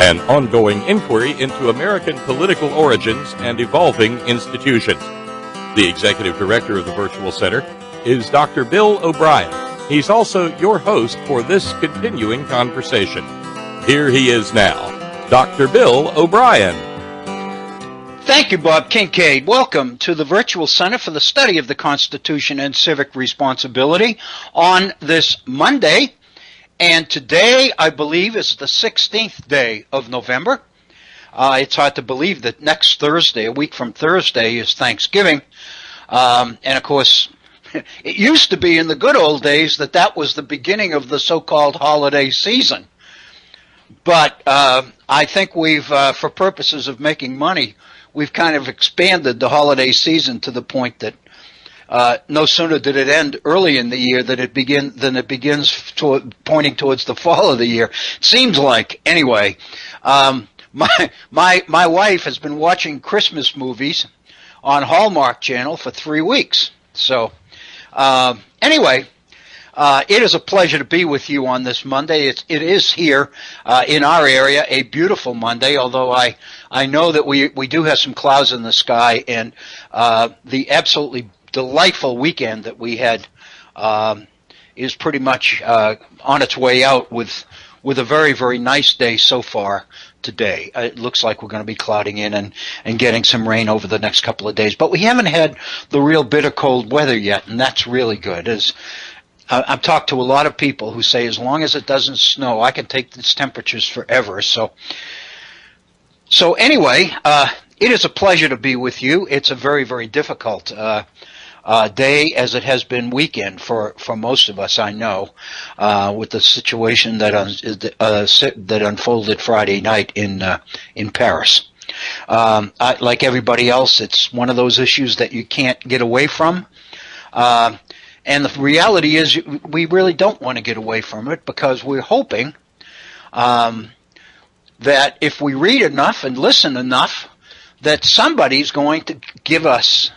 an ongoing inquiry into American political origins and evolving institutions. The executive director of the Virtual Center is Dr. Bill O'Brien. He's also your host for this continuing conversation. Here he is now, Dr. Bill O'Brien. Thank you, Bob Kincaid. Welcome to the Virtual Center for the Study of the Constitution and Civic Responsibility on this Monday. And today, I believe, is the 16th day of November. It's hard to believe that next Thursday, a week from Thursday, is Thanksgiving. And of course, it used to be in the good old days that was the beginning of the so-called holiday season. But I think we've, for purposes of making money, we've kind of expanded the holiday season to the point that no sooner did it end early in the year than it begins pointing towards the fall of the year. Seems like, anyway. My wife has been watching Christmas movies on Hallmark Channel for 3 weeks. So, anyway. It is a pleasure to be with you on this Monday. It is here in our area a beautiful Monday, although I know that we do have some clouds in the sky, and the absolutely delightful weekend that we had is pretty much on its way out with a very, very nice day so far today. It looks like we're going to be clouding in and getting some rain over the next couple of days, but we haven't had the real bitter cold weather yet, and that's really good. I've talked to a lot of people who say as long as it doesn't snow, I can take these temperatures forever. So anyway, it is a pleasure to be with you. It's a very, very difficult day, as it has been weekend for most of us, I know, with the situation that unfolded Friday night in Paris. Like everybody else, it's one of those issues that you can't get away from. And the reality is we really don't want to get away from it, because we're hoping that if we read enough and listen enough, that somebody's going to give us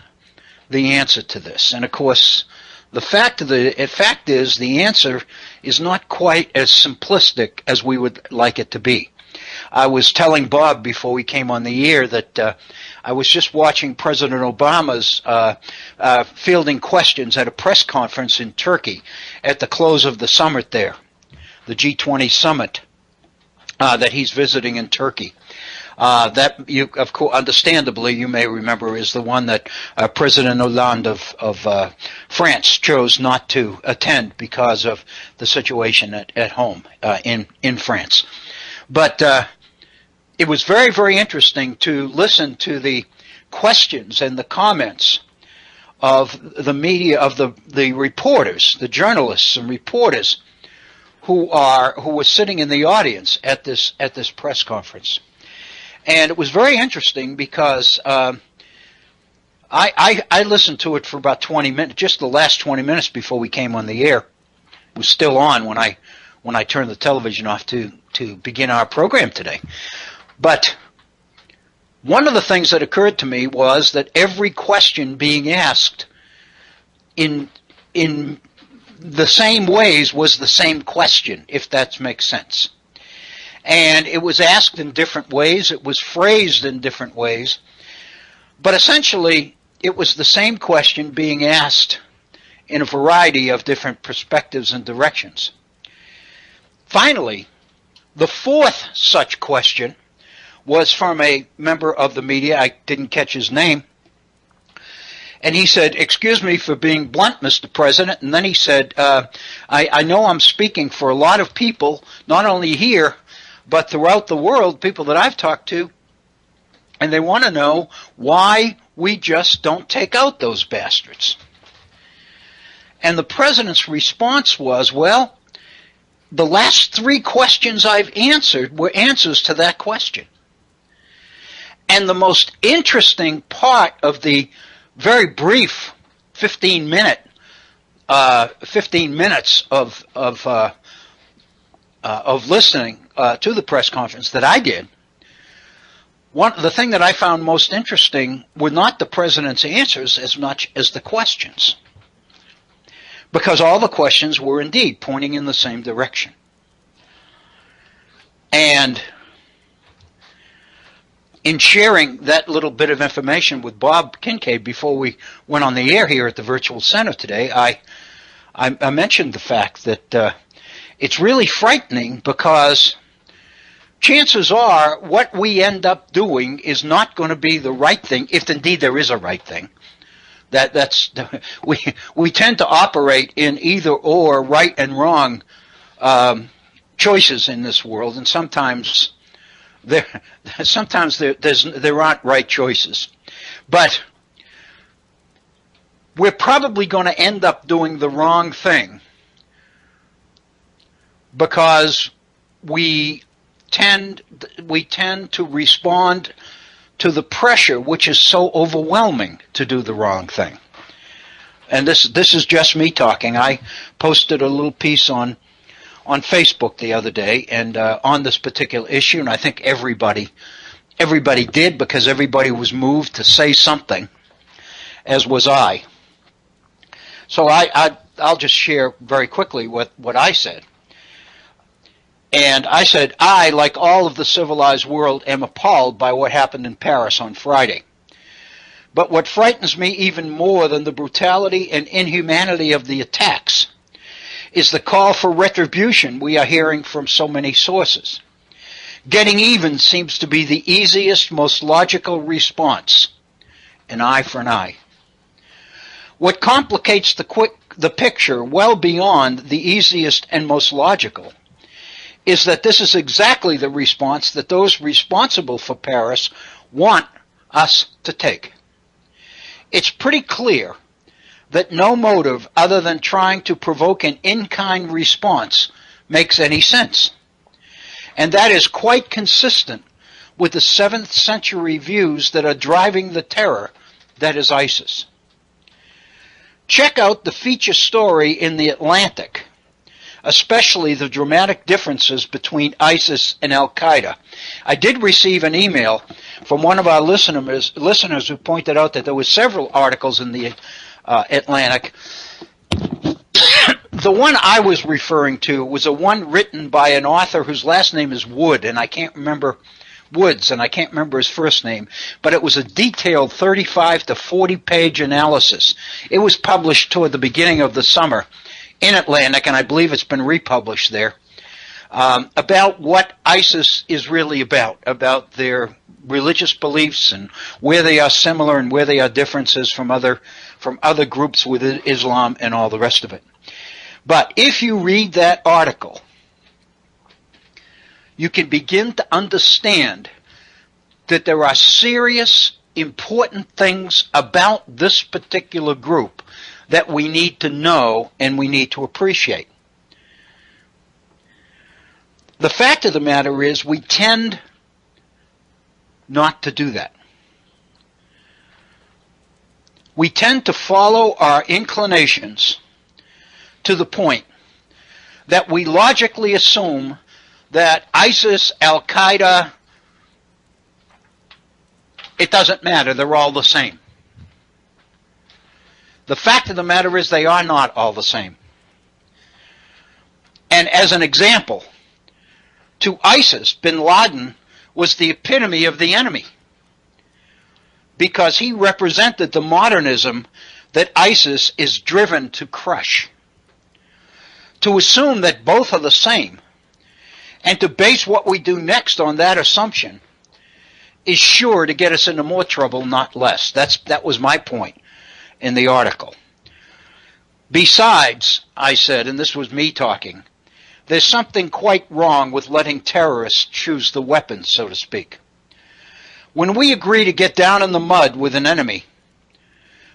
the answer to this. And of course, the fact is the answer is not quite as simplistic as we would like it to be. I was telling Bob before we came on the air that I was just watching President Obama's fielding questions at a press conference in Turkey at the close of the summit there, the G20 summit that he's visiting in Turkey. That, you, of course, understandably, you may remember, is the one that President Hollande of France chose not to attend because of the situation at home in France. But it was very, very interesting to listen to the questions and the comments of the media, of the reporters, the journalists and reporters who were sitting in the audience at this press conference. And it was very interesting because I listened to it for about 20 minutes, just the last 20 minutes before we came on the air. It was still on when I turned the television off to begin our program today. But one of the things that occurred to me was that every question being asked in the same ways was the same question, if that makes sense. And it was asked in different ways, it was phrased in different ways, but essentially it was the same question being asked in a variety of different perspectives and directions. Finally, the fourth such question was from a member of the media. I didn't catch his name. And he said, "Excuse me for being blunt, Mr. President." And then he said, I know I'm speaking for a lot of people, not only here, but throughout the world, people that I've talked to, and they want to know why we just don't take out those bastards." And the president's response was, well, the last three questions I've answered were answers to that question. And the most interesting part of the very brief 15 minutes of listening to the press conference that I did, the thing that I found most interesting were not the president's answers as much as the questions, because all the questions were indeed pointing in the same direction. And in sharing that little bit of information with Bob Kincaid before we went on the air here at the Virtual Center today, I mentioned the fact that it's really frightening because chances are what we end up doing is not going to be the right thing, if indeed there is a right thing. We tend to operate in either or, right and wrong choices in this world, and sometimes there aren't right choices. But we're probably going to end up doing the wrong thing because we tend to respond to the pressure which is so overwhelming to do the wrong thing. And this is just me talking. I posted a little piece on Facebook the other day and on this particular issue, and I think everybody did, because everybody was moved to say something, as was I. So I'll just share very quickly what I said. And I said, I, like all of the civilized world, am appalled by what happened in Paris on Friday. But what frightens me even more than the brutality and inhumanity of the attacks is the call for retribution we are hearing from so many sources. Getting even seems to be the easiest, most logical response. An eye for an eye. What complicates the picture well beyond the easiest and most logical is that this is exactly the response that those responsible for Paris want us to take. It's pretty clear that no motive other than trying to provoke an in-kind response makes any sense. And that is quite consistent with the 7th century views that are driving the terror that is ISIS. Check out the feature story in The Atlantic, especially the dramatic differences between ISIS and Al-Qaeda. I did receive an email from one of our listeners who pointed out that there were several articles in the Atlantic. The one I was referring to was a one written by an author whose last name is Woods, and I can't remember his first name, but it was a detailed 35 to 40 page analysis. It was published toward the beginning of the summer in Atlantic, and I believe it's been republished there, about what ISIS is really about their religious beliefs and where they are similar and where they are differences from other groups within Islam and all the rest of it. But if you read that article, you can begin to understand that there are serious, important things about this particular group that we need to know and we need to appreciate. The fact of the matter is we tend not to do that. We tend to follow our inclinations to the point that we logically assume that ISIS, Al-Qaeda, it doesn't matter, they're all the same. The fact of the matter is they are not all the same. And as an example, to ISIS, bin Laden was the epitome of the enemy because he represented the modernism that ISIS is driven to crush. To assume that both are the same and to base what we do next on that assumption is sure to get us into more trouble, not less. That was my point in the article. Besides, I said, and this was me talking, there's something quite wrong with letting terrorists choose the weapons, so to speak. When we agree to get down in the mud with an enemy,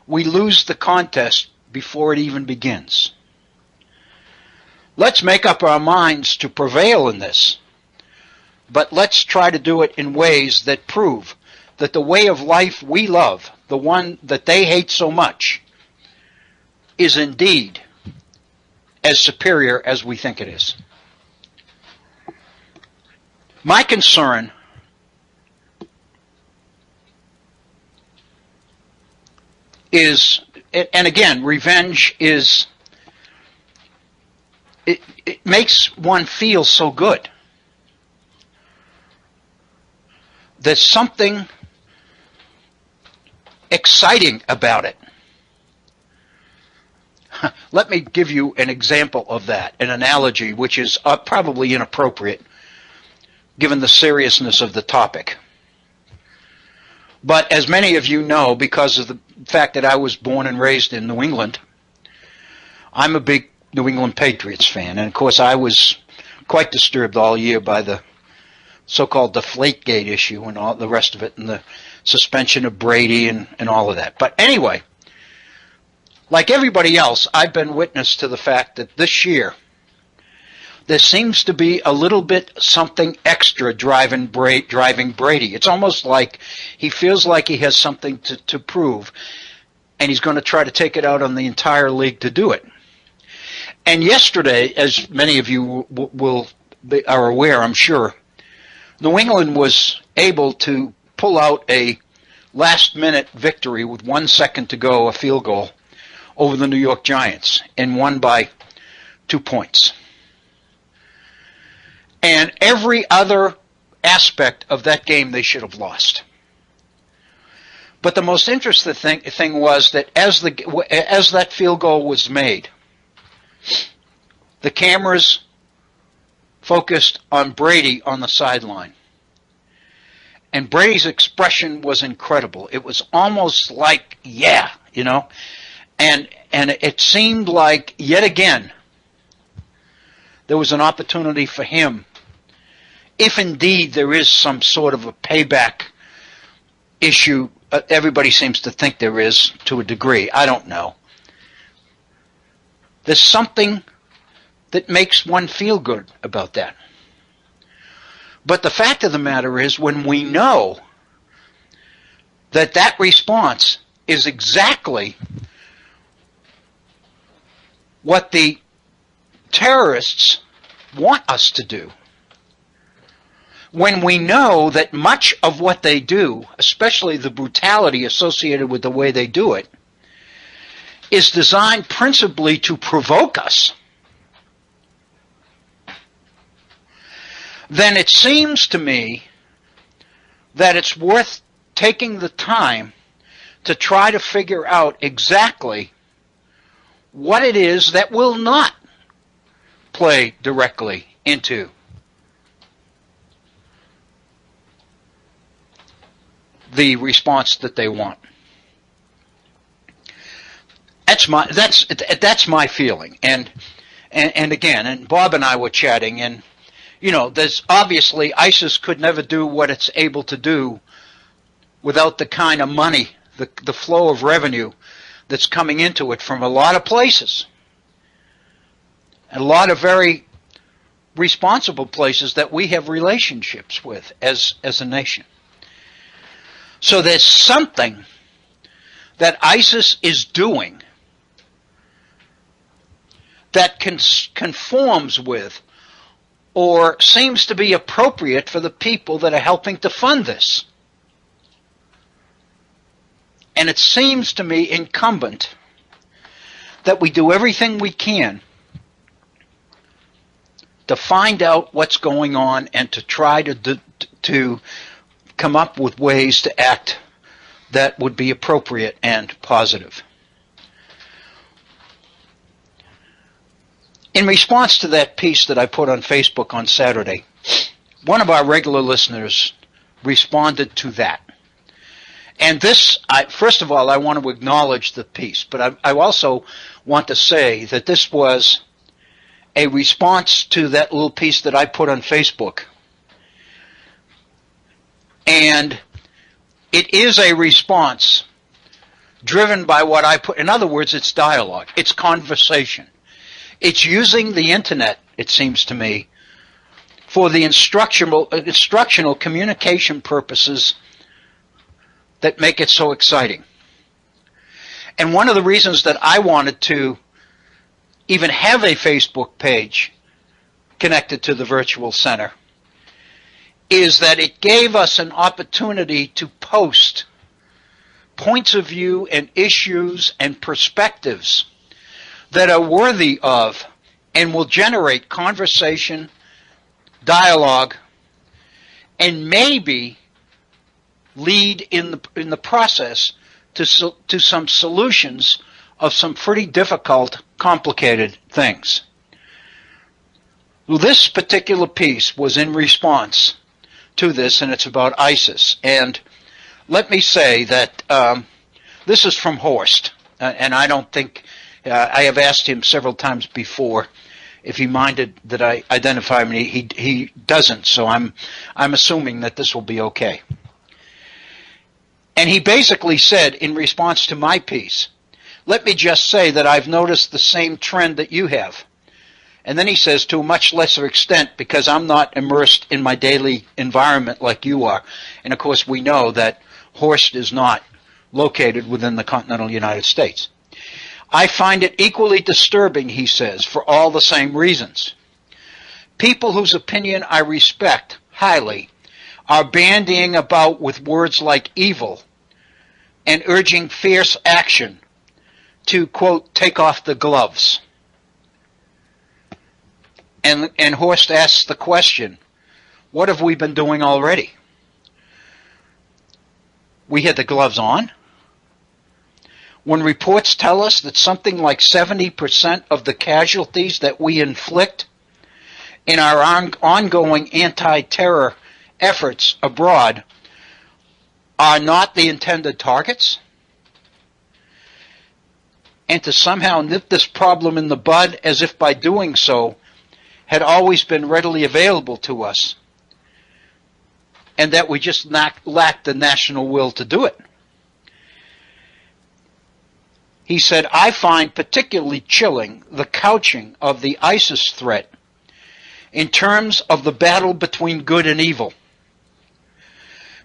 we lose the contest before it even begins. Let's make up our minds to prevail in this, but let's try to do it in ways that prove that the way of life we love, the one that they hate so much, is indeed as superior as we think it is. My concern is, and again, revenge is, it makes one feel so good. there's something exciting about it. Let me give you an example of that, an analogy which is probably inappropriate given the seriousness of the topic. But as many of you know, because of the fact that I was born and raised in New England, I'm a big New England Patriots fan. And of course I was quite disturbed all year by the so-called Deflategate issue and all the rest of it, and the suspension of Brady and all of that. But anyway, like everybody else, I've been witness to the fact that this year there seems to be a little bit something extra driving Brady. It's almost like he feels like he has something to prove, and he's going to try to take it out on the entire league to do it. And yesterday, as many of you are aware, I'm sure, New England was able to pull out a last-minute victory with 1 second to go, a field goal, over the New York Giants, and won by 2 points. And every other aspect of that game they should have lost. But the most interesting thing was that as that field goal was made, the cameras focused on Brady on the sideline. And Brady's expression was incredible. It was almost like, yeah, you know. And it seemed like, yet again, there was an opportunity for him, if indeed there is some sort of a payback issue. Everybody seems to think there is, to a degree. I don't know. There's something that makes one feel good about that. But the fact of the matter is, when we know that that response is exactly what the terrorists want us to do, when we know that much of what they do, especially the brutality associated with the way they do it, is designed principally to provoke us, then it seems to me that it's worth taking the time to try to figure out exactly what it is that will not play directly into the response that they want. That's my feeling. And again, and Bob and I were chatting, and you know, there's obviously ISIS could never do what it's able to do without the kind of money, the flow of revenue that's coming into it from a lot of places, and a lot of very responsible places that we have relationships with as a nation. So there's something that ISIS is doing that conforms with or seems to be appropriate for the people that are helping to fund this. And it seems to me incumbent that we do everything we can to find out what's going on and to try to come up with ways to act that would be appropriate and positive. In response to that piece that I put on Facebook on Saturday, one of our regular listeners responded to that. And this, first of all, I want to acknowledge the piece, but I also want to say that this was a response to that little piece that I put on Facebook. And it is a response driven by what I put. In other words, it's dialogue. It's conversation. It's using the internet, it seems to me, for the instructional communication purposes that make it so exciting. And one of the reasons that I wanted to even have a Facebook page connected to the Virtual Center is that it gave us an opportunity to post points of view and issues and perspectives that are worthy of and will generate conversation, dialogue, and maybe lead in the process to some solutions of some pretty difficult, complicated things. Well, this particular piece was in response to this, and it's about ISIS. And let me say that this is from Horst, and I don't think I have asked him several times before if he minded that I identify him. He doesn't, so I'm assuming that this will be okay. And he basically said, in response to my piece, let me just say that I've noticed the same trend that you have. And then he says, to a much lesser extent, because I'm not immersed in my daily environment like you are. And of course we know that Horst is not located within the continental United States. I find it equally disturbing, he says, for all the same reasons. People whose opinion I respect highly are bandying about with words like evil and urging fierce action to, quote, take off the gloves. And Horst asks the question, what have we been doing already? We had the gloves on. When reports tell us that something like 70% of the casualties that we inflict in our ongoing anti-terror efforts abroad are not the intended targets, and to somehow nip this problem in the bud as if by doing so had always been readily available to us, and that we just lacked the national will to do it. He said, I find particularly chilling the couching of the ISIS threat in terms of the battle between good and evil,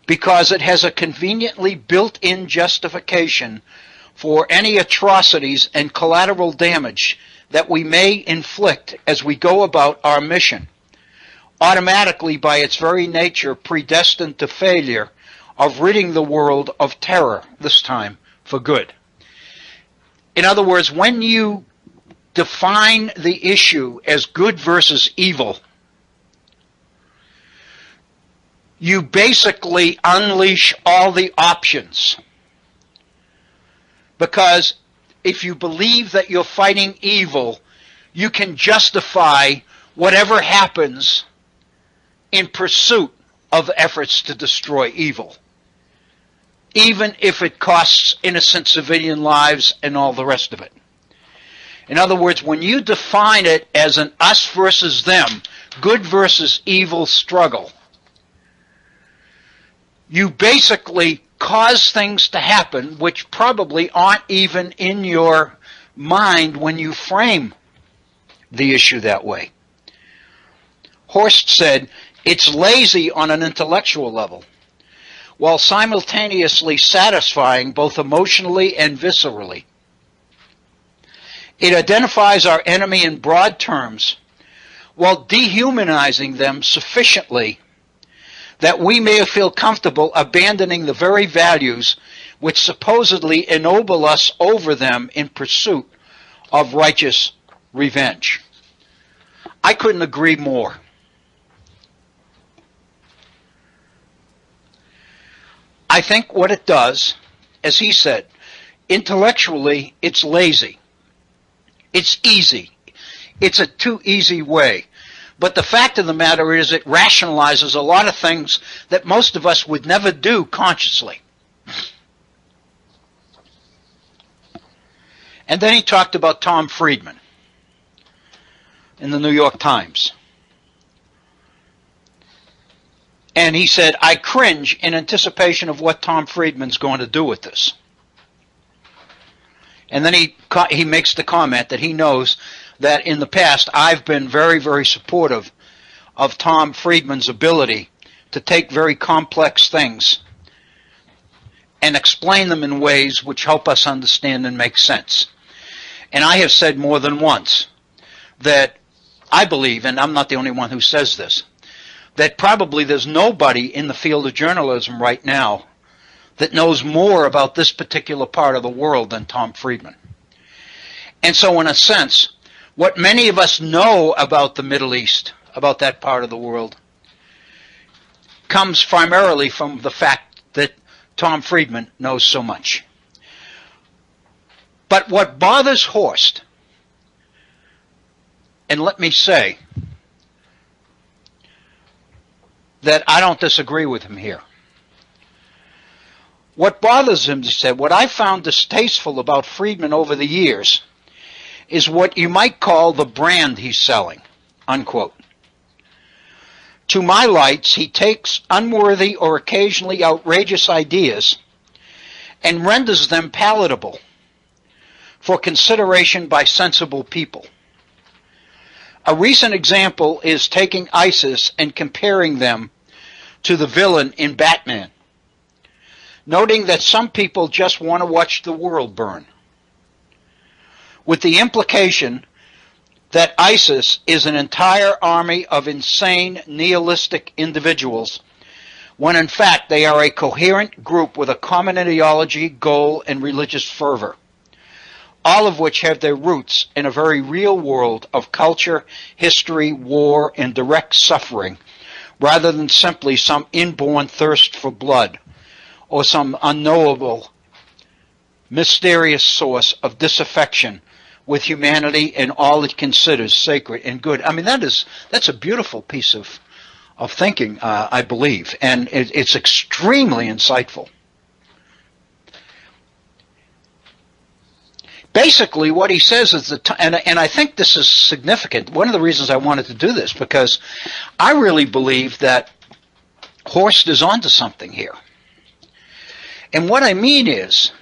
because it has a conveniently built-in justification for any atrocities and collateral damage that we may inflict as we go about our mission, automatically by its very nature predestined to failure of ridding the world of terror, this time for good. In other words, when you define the issue as good versus evil, you basically unleash all the options. Because if you believe that you're fighting evil, you can justify whatever happens in pursuit of efforts to destroy evil, even if it costs innocent civilian lives and all the rest of it. In other words, when you define it as an us versus them, good versus evil struggle, you basically cause things to happen which probably aren't even in your mind when you frame the issue that way. Horst said, it's lazy on an intellectual level, while simultaneously satisfying both emotionally and viscerally. It identifies our enemy in broad terms, while dehumanizing them sufficiently that we may feel comfortable abandoning the very values which supposedly ennoble us over them in pursuit of righteous revenge. I couldn't agree more. I think what it does, as he said, intellectually it's lazy. It's easy. It's a too easy way. But the fact of the matter is it rationalizes a lot of things that most of us would never do consciously. And then he talked about Tom Friedman in the New York Times. And he said, I cringe in anticipation of what Tom Friedman's going to do with this. And then he makes the comment that he knows that in the past I've been very, very supportive of Tom Friedman's ability to take very complex things and explain them in ways which help us understand and make sense. And I have said more than once that I believe, and I'm not the only one who says this, that probably there's nobody in the field of journalism right now that knows more about this particular part of the world than Tom Friedman. And so in a sense, what many of us know about the Middle East, about that part of the world, comes primarily from the fact that Tom Friedman knows so much. But what bothers Horst, and let me say that I don't disagree with him here. What bothers him, he said, what I found distasteful about Friedman over the years is what you might call the brand he's selling, unquote. To my lights, he takes unworthy or occasionally outrageous ideas and renders them palatable for consideration by sensible people. A recent example is taking ISIS and comparing them to the villain in Batman, noting that some people just want to watch the world burn, with the implication that ISIS is an entire army of insane, nihilistic individuals, when in fact they are a coherent group with a common ideology, goal, and religious fervor, all of which have their roots in a very real world of culture, history, war, and direct suffering, rather than simply some inborn thirst for blood or some unknowable, mysterious source of disaffection with humanity and all it considers sacred and good. I mean, that's a beautiful piece of thinking, I believe, and it's extremely insightful. Basically, what he says is that, and I think this is significant. One of the reasons I wanted to do this, because I really believe that Horst is onto something here. And what I mean is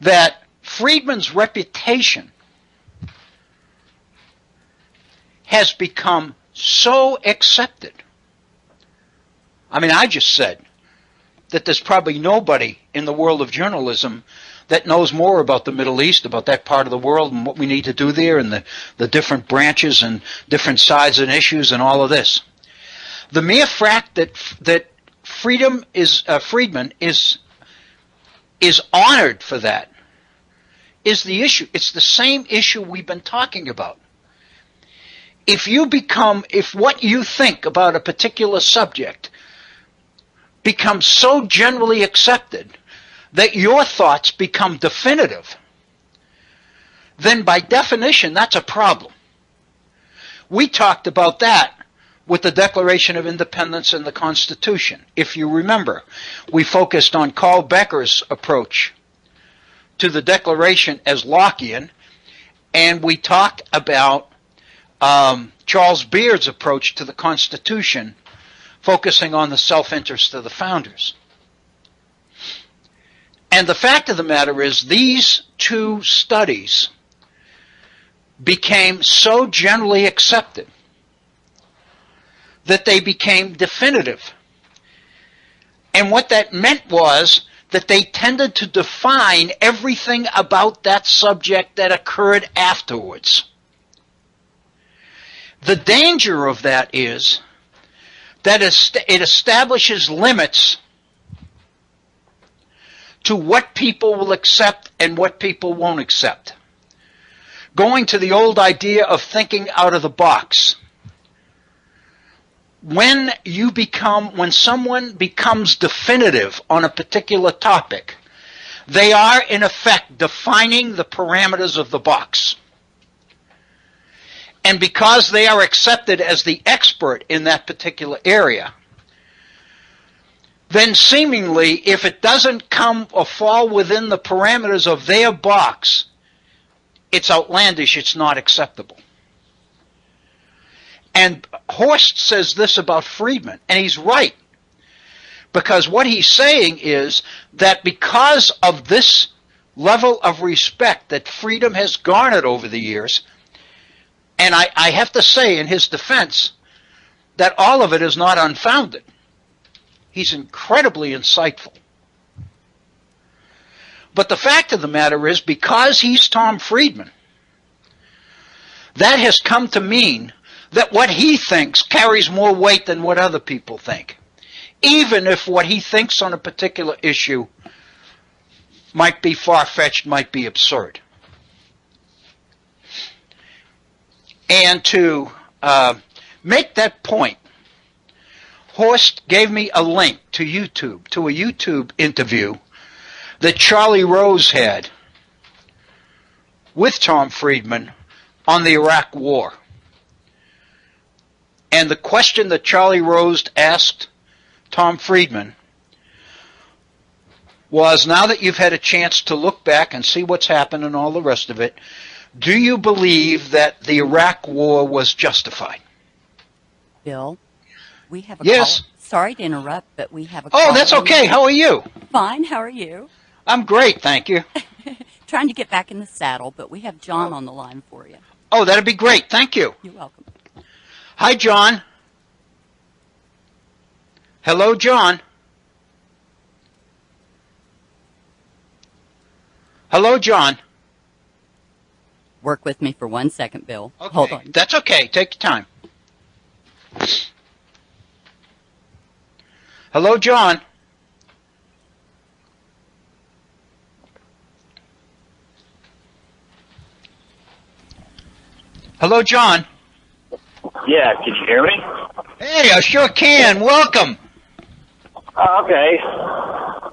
that Friedman's reputation has become so accepted. I mean, I just said that there's probably nobody in the world of journalism that knows more about the Middle East, about that part of the world and what we need to do there and the different branches and different sides and issues and all of this. The mere fact that Friedman is honored for that is the issue. It's the same issue we've been talking about. If what you think about a particular subject becomes so generally accepted that your thoughts become definitive, then by definition that's a problem. We talked about that with the Declaration of Independence and the Constitution. If you remember, we focused on Carl Becker's approach to the Declaration as Lockean, and we talked about Charles Beard's approach to the Constitution, focusing on the self-interest of the founders. And the fact of the matter is, these two studies became so generally accepted that they became definitive. And what that meant was that they tended to define everything about that subject that occurred afterwards. The danger of that is that it establishes limits to what people will accept and what people won't accept. Going to the old idea of thinking out of the box. When someone becomes definitive on a particular topic, they are in effect defining the parameters of the box. And because they are accepted as the expert in that particular area, then seemingly, if it doesn't come or fall within the parameters of their box, it's outlandish, it's not acceptable. And Horst says this about Friedman, and he's right. Because what he's saying is that because of this level of respect that Friedman has garnered over the years, and I have to say in his defense that all of it is not unfounded. He's incredibly insightful. But the fact of the matter is, because he's Tom Friedman, that has come to mean that what he thinks carries more weight than what other people think, even if what he thinks on a particular issue might be far-fetched, might be absurd. And to make that point, Horst gave me a link to YouTube, to a YouTube interview that Charlie Rose had with Tom Friedman on the Iraq War. And the question that Charlie Rose asked Tom Friedman was, now that you've had a chance to look back and see what's happened and all the rest of it, do you believe that the Iraq War was justified? Bill, we have a Yes. call. Sorry to interrupt, but we have a call. Oh, that's okay. How are you? Fine. How are you? I'm great, thank you. Trying to get back in the saddle, but we have John on the line for you. Oh, that'd be great. Thank you. You're welcome. Hi, John. Hello, John. Hello, John. Work with me for 1 second, Bill. Okay. Hold on. That's okay. Take your time. Hello, John. Hello, John. Yeah, can you hear me? Hey, I sure can. Welcome. Okay.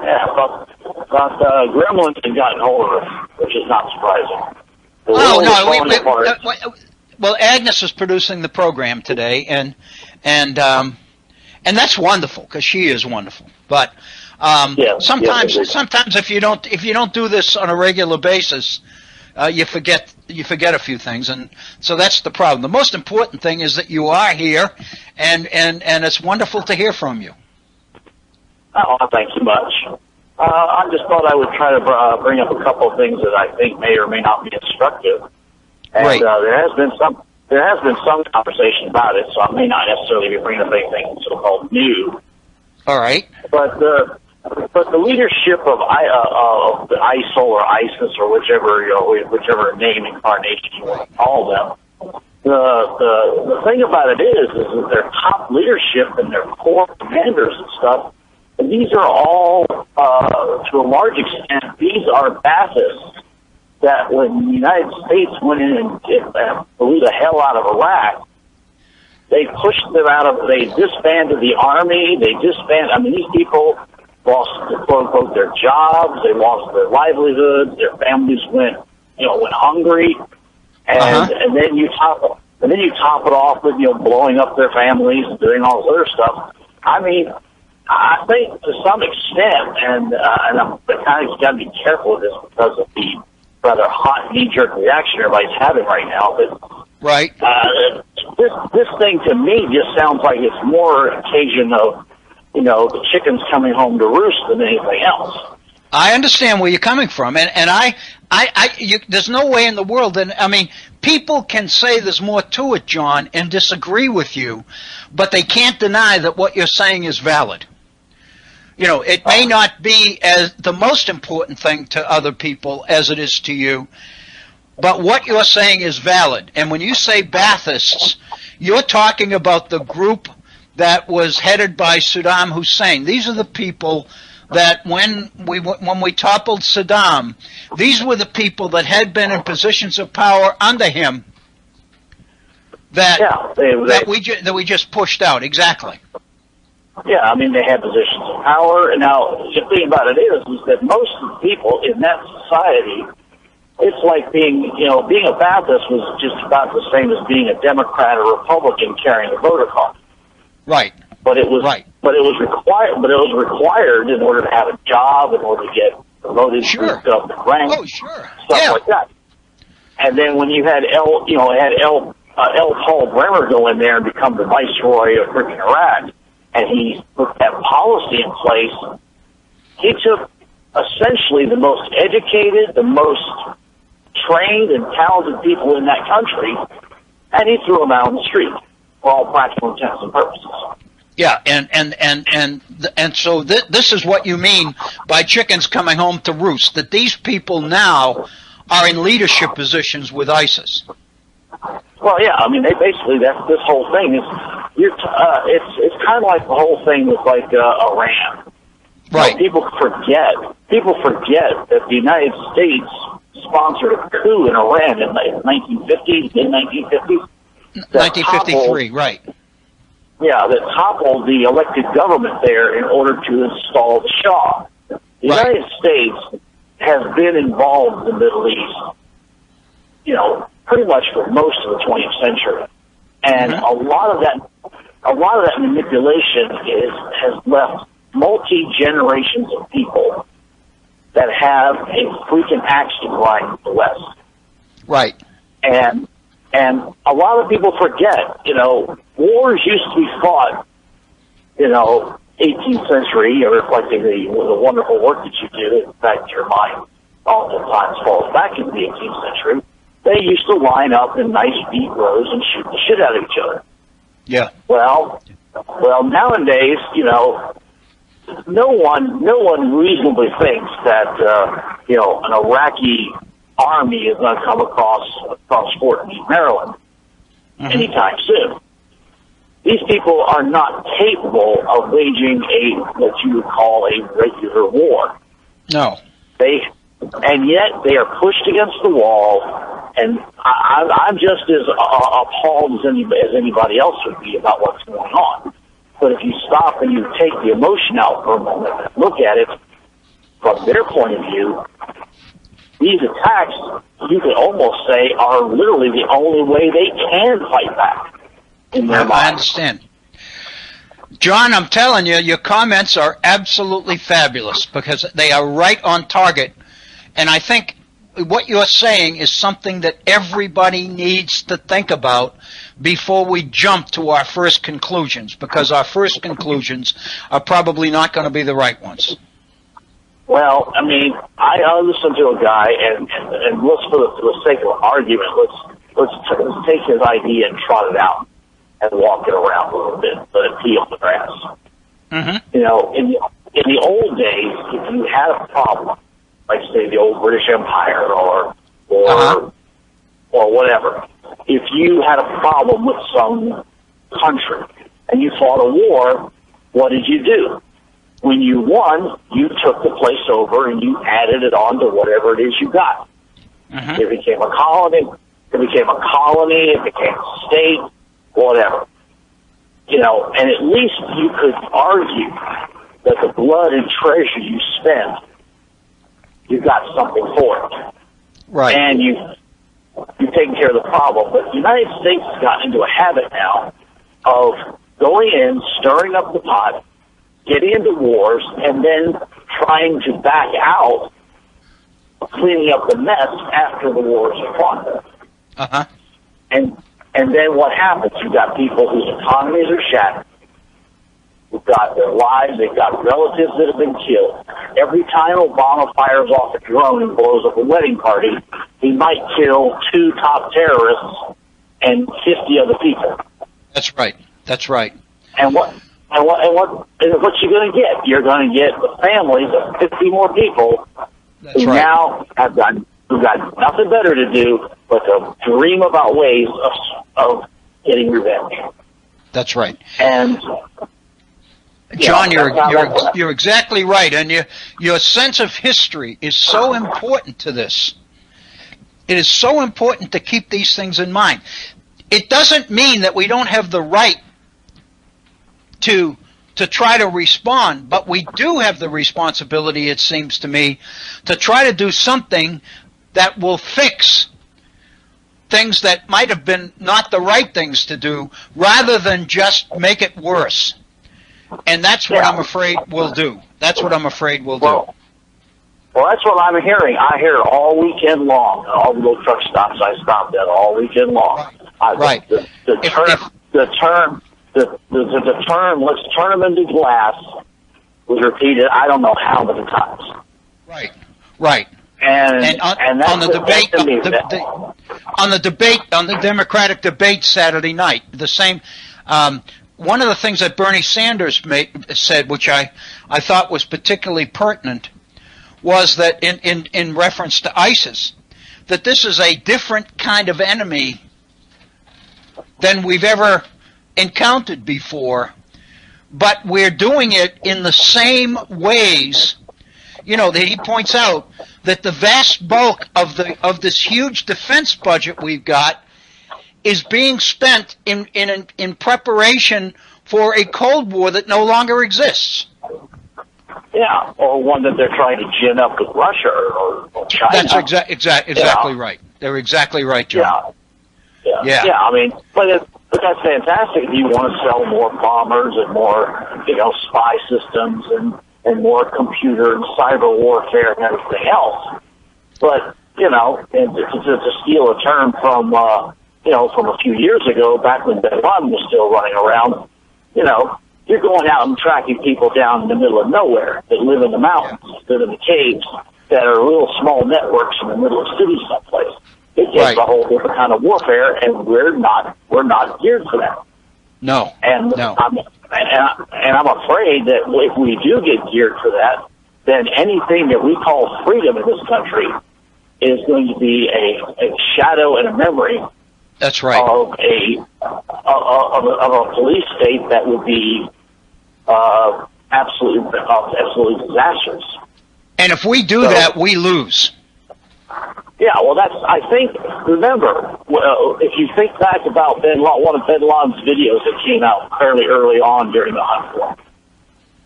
Yeah, but Gremlins have gotten hold of us, which is not surprising. The Oh, world is falling apart. no. Well, Agnes is producing the program today, and that's wonderful because she is wonderful. But sometimes if you don't do this on a regular basis, you forget a few things, and so that's the problem. The most important thing is that you are here, and it's wonderful to hear from you. Oh, thank you much. I just thought I would try to bring up a couple of things that I think may or may not be instructive. And Right. there has been some conversation about it, so I may not necessarily be bringing up anything so-called new. All right. But the leadership of the ISIL or ISIS or whichever name incarnation you want to call them, the thing about it is that their top leadership and their core commanders and stuff, these are all to a large extent these are Baathists that when the United States went in and blew the hell out of Iraq, they pushed them they disbanded the army, these people lost, quote unquote, their jobs, they lost their livelihoods, their families went hungry, and then you top it off with, blowing up their families and doing all this other stuff. I mean, I think to some extent, and I'm kind of got to be careful of this because of the rather hot knee-jerk reaction everybody's having right now, but Right. this thing to me just sounds like it's more occasion of, the chickens coming home to roost than anything else. I understand where you're coming from, and there's no way in the world, and I mean, people can say there's more to it, John, and disagree with you, but they can't deny that what you're saying is valid. It may not be as the most important thing to other people as it is to you, but what you're saying is valid. And when you say Baathists, you're talking about the group that was headed by Saddam Hussein. These are the people that when we toppled Saddam, these were the people that had been in positions of power under him that we just pushed out. Exactly. Yeah, I mean, they had positions of power. And now, the thing about it is that most of the people in that society, it's like being a Baptist was just about the same as being a Democrat or Republican carrying a voter card. Right. But it was required in order to have a job, in order to get promoted Sure. to up the ranks, Oh, sure. stuff Yeah. like that. And then when you had L. Paul Bremer go in there and become the viceroy of freaking Iraq, and he put that policy in place, he took essentially the most educated, the most trained and talented people in that country, and he threw them out on the street for all practical intents and purposes. Yeah, and so this is what you mean by chickens coming home to roost, that these people now are in leadership positions with ISIS. Well, yeah, I mean, this whole thing is, it's kind of like the whole thing with like Iran. Right. People forget that the United States sponsored a coup in Iran in the 1950s, mid-1950s. 1953, right. that toppled the elected government there in order to install the Shah. The United States has been involved in the Middle East, pretty much for most of the 20th century. And a lot of that manipulation has left multi-generations of people that have a freaking axe to grind with the West. Right. And a lot of people forget, wars used to be fought, 18th century, reflecting the wonderful work that you do. In fact, your mind oftentimes falls back into the 18th century. They used to line up in nice beat rows and shoot the shit out of each other. Yeah. Well, nowadays, no one reasonably thinks that an Iraqi army is going to come across Fort Meade, Maryland, anytime soon. These people are not capable of waging what you would call a regular war. No. And yet they are pushed against the wall, and I'm just as appalled as anybody else would be about what's going on. But if you stop and you take the emotion out for a moment and look at it from their point of view, these attacks, you could almost say, are literally the only way they can fight back. I understand. John, I'm telling you, your comments are absolutely fabulous because they are right on target. And I think what you're saying is something that everybody needs to think about before we jump to our first conclusions, because our first conclusions are probably not going to be the right ones. Well, I mean, I listened to a guy, and let's, for the sake of argument, let's take his idea and trot it out and walk it around a little bit, let it peel the grass. Mm-hmm. In the old days, if you had a problem, like say the old British Empire or whatever, if you had a problem with some country and you fought a war, what did you do? When you won, you took the place over and you added it on to whatever it is you got. Mm-hmm. It became a colony, it became a state, whatever. And at least you could argue that the blood and treasure you spent, you got something for it. Right. And you've taken care of the problem. But the United States has gotten into a habit now of going in, stirring up the pot, getting into wars, and then trying to back out, cleaning up the mess after the wars are fought. Uh-huh. And then what happens? You've got people whose economies are shattered. You've got their lives, they've got relatives that have been killed. Every time Obama fires off a drone and blows up a wedding party, he might kill 2 top terrorists and 50 other people. That's right. That's right. And what you going to get? You're going to get the families of 50 more people That's who right. now who've got nothing better to do but to dream about ways of getting revenge. That's right. And John, you're exactly right, and your sense of history is so important to this. It is so important to keep these things in mind. It doesn't mean that we don't have the right to try to respond, but we do have the responsibility, it seems to me, to try to do something that will fix things that might have been not the right things to do, rather than just make it worse. And that's what I'm afraid we'll do. That's what I'm afraid we'll do. Well, that's what I'm hearing. I hear it all weekend long. All the little truck stops I stopped at all weekend long. Right. The term, let's turn them into glass, was repeated I don't know how many times. Right. Right. And on the Democratic debate Saturday night, the same. One of the things that Bernie Sanders said, which I thought was particularly pertinent, was that in reference to ISIS, that this is a different kind of enemy than we've ever encountered before, but we're doing it in the same ways. That he points out that the vast bulk of this huge defense budget we've got is being spent in preparation for a Cold War that no longer exists. Yeah, or one that they're trying to gin up with Russia or China. That's exactly right. They're exactly right, John. Yeah. I mean, but that's fantastic if you want to sell more bombers and more, spy systems and more computer and cyber warfare and everything else. But, and to steal a term from a few years ago, back when Bin Laden was still running around, you're going out and tracking people down in the middle of nowhere that live in the mountains, live in the caves, that are little small networks in the middle of cities someplace. It takes a whole different kind of warfare, and we're not geared for that. No. I'm afraid that if we do get geared for that, then anything that we call freedom in this country is going to be a shadow and a memory. That's right. Of a police state that would be absolutely disastrous. And if we do that, we lose. Yeah, well, remember, if you think back about one of Bin Laden's videos that came out fairly early on during the hunt for him,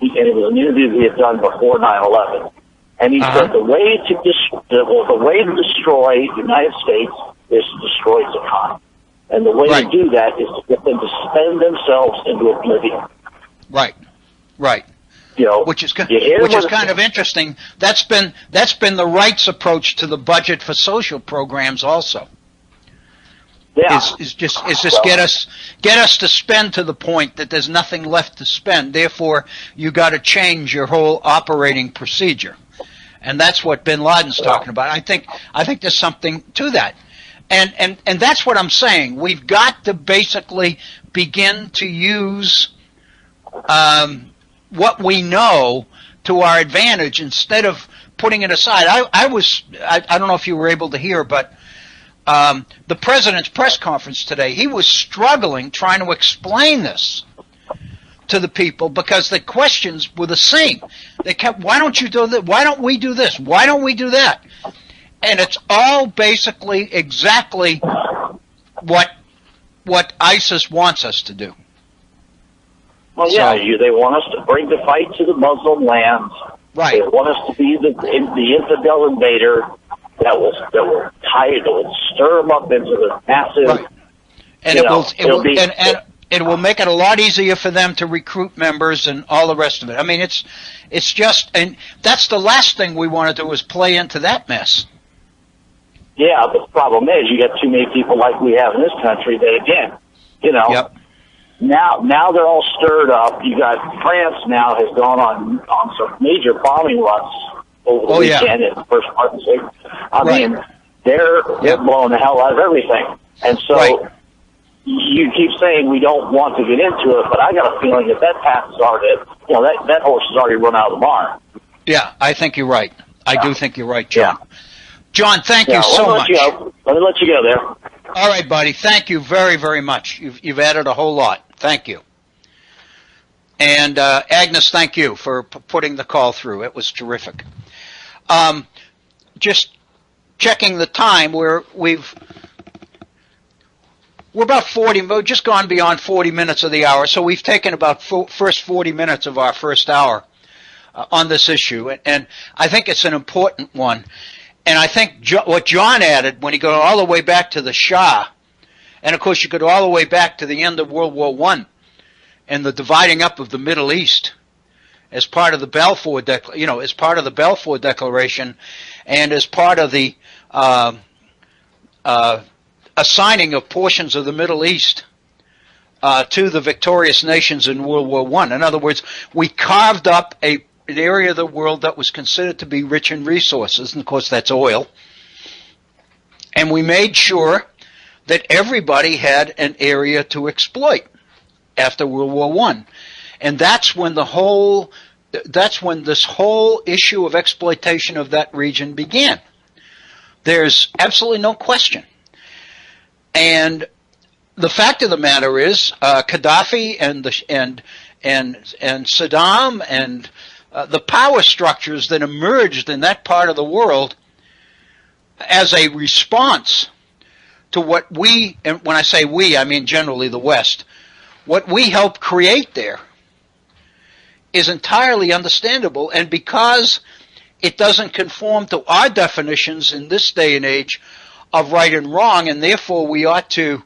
and it was an interview he had done before 9/11, and he said the way to destroy the United States is to destroy its economy. And the way to do that is to get them to spend themselves into oblivion. Right. Which is kind of interesting. That's been the right's approach to the budget for social programs also. Yeah. Is just get us to spend to the point that there's nothing left to spend. Therefore, you got to change your whole operating procedure. And that's what Bin Laden's talking about. I think there's something to that. And that's what I'm saying. We've got to basically begin to use what we know to our advantage instead of putting it aside. I don't know if you were able to hear, but the president's press conference today, he was struggling trying to explain this to the people because the questions were the same. They kept, why don't you do that? Why don't we do this? Why don't we do that? And it's all basically exactly what ISIS wants us to do. Well, they want us to bring the fight to the Muslim lands. Right. They want us to be the infidel invader that will stir them up into the massive. Right. And it will make it a lot easier for them to recruit members and all the rest of it. I mean, it's just, and that's the last thing we want to do is play into that mess. Yeah, but the problem is you got too many people like we have in this country that, again, Yep. Now they're all stirred up. You got France now has gone on some major bombing runs over the weekend in the first part of the week. I mean, they're blowing the hell out of everything. And so you keep saying we don't want to get into it, but I got a feeling that path is already, that horse has already run out of the barn. Yeah, I think you're right. I do think you're right, John. Yeah. John, thank you so much. Let me let you go there. All right, buddy. Thank you very, very much. You've added a whole lot. Thank you. And Agnes, thank you for putting the call through. It was terrific. Just checking the time, we're about 40. We've just gone beyond 40 minutes of the hour, so we've taken about first 40 minutes of our first hour on this issue, and I think it's an important one. And I think what John added when he goes all the way back to the Shah, and of course you go all the way back to the end of World War I and the dividing up of the Middle East as part of the Balfour Declaration, and as part of the assigning of portions of the Middle East to the victorious nations in World War I. In other words, we carved up an area of the world that was considered to be rich in resources, and of course that's oil, and we made sure that everybody had an area to exploit after World War I. And that's when this whole issue of exploitation of that region began. There's absolutely no question. And the fact of the matter is, Gaddafi and Saddam and the power structures that emerged in that part of the world as a response to what we, and when I say we, I mean generally the West, what we helped create there is entirely understandable, and because it doesn't conform to our definitions in this day and age of right and wrong, and therefore we ought to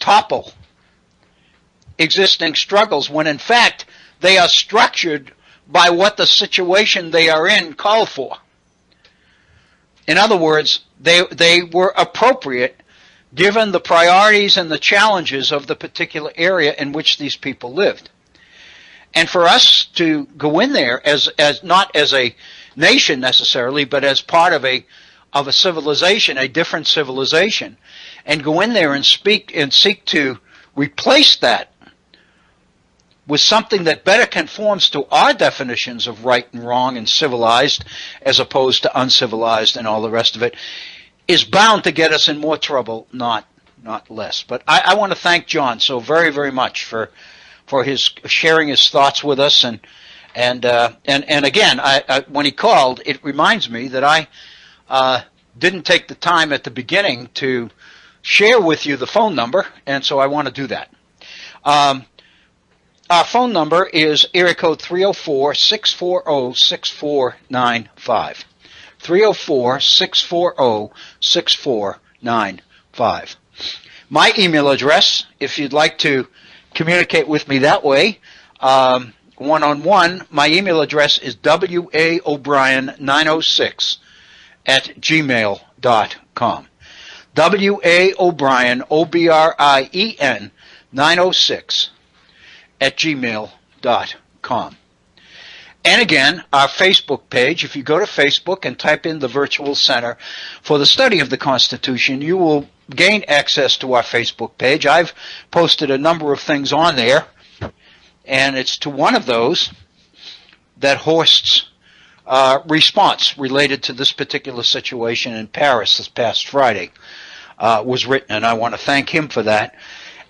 topple existing struggles, when in fact they are structured by what the situation they are in call for. In other words, they were appropriate given the priorities and the challenges of the particular area in which these people lived. And for us to go in there as not as a nation necessarily, but as part of a civilization, a different civilization, and go in there and speak and seek to replace that with something that better conforms to our definitions of right and wrong and civilized as opposed to uncivilized and all the rest of it, is bound to get us in more trouble, not less. But I want to thank John so very, very much for his sharing his thoughts with us, and again, when he called, it reminds me that I didn't take the time at the beginning to share with you the phone number, and so I want to do that. Our phone number is area code 304-640-6495. 304-640-6495. My email address, if you'd like to communicate with me that way, one-on-one, my email address is waobrien906 at gmail.com. waobrien, O-B-R-I-E-N, 906 at gmail.com. And again, our Facebook page, if you go to Facebook and type in the Virtual Center for the Study of the Constitution, you will gain access to our Facebook page. I've posted a number of things on there, and it's to one of those that Horst's response related to this particular situation in Paris this past Friday was written, and I want to thank him for that,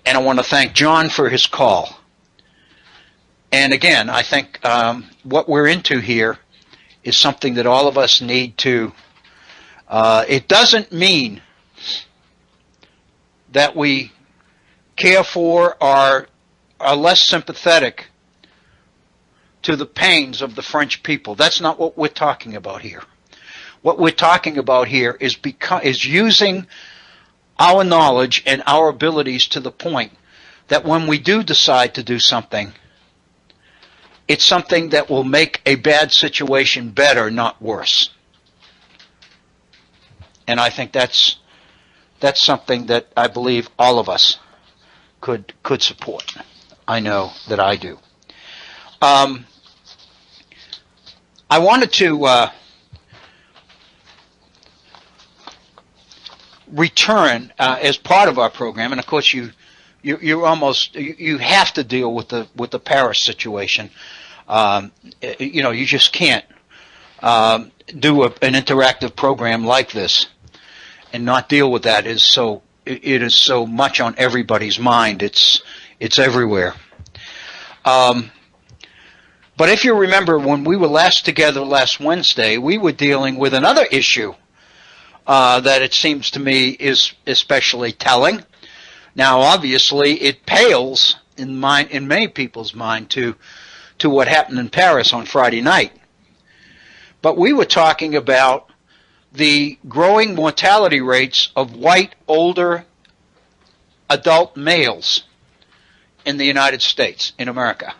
and I want to thank John for his call. And again, I think what we're into here is something that all of us need to, it doesn't mean that we care for or are less sympathetic to the pains of the French people. That's not what we're talking about here. What we're talking about here is using our knowledge and our abilities to the point that when we do decide to do something, it's something that will make a bad situation better, not worse. And I think that's something that I believe all of us could support. I know that I do. I wanted to return as part of our program, and of course you have to deal with the Paris situation. You just can't do an interactive program like this and not deal with that. It is so much on everybody's mind. It's everywhere. But if you remember, when we were last together last Wednesday, we were dealing with another issue that it seems to me is especially telling. Now, obviously, it pales in many people's mind to what happened in Paris on Friday night. But we were talking about the growing mortality rates of white, older, adult males in the United States, in America.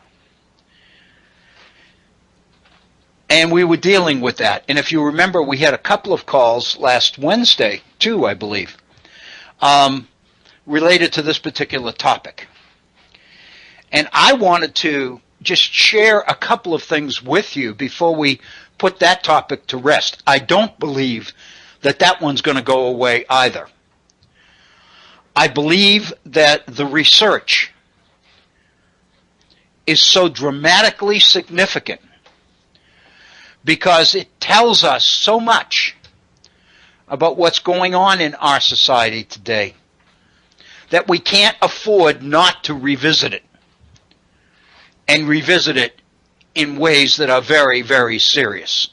And we were dealing with that. And if you remember, we had a couple of calls last Wednesday, too, I believe, related to this particular topic. And I wanted to just share a couple of things with you before we put that topic to rest. I don't believe that one's going to go away either. I believe that the research is so dramatically significant because it tells us so much about what's going on in our society today that we can't afford not to revisit it, and revisit it in ways that are very, very serious.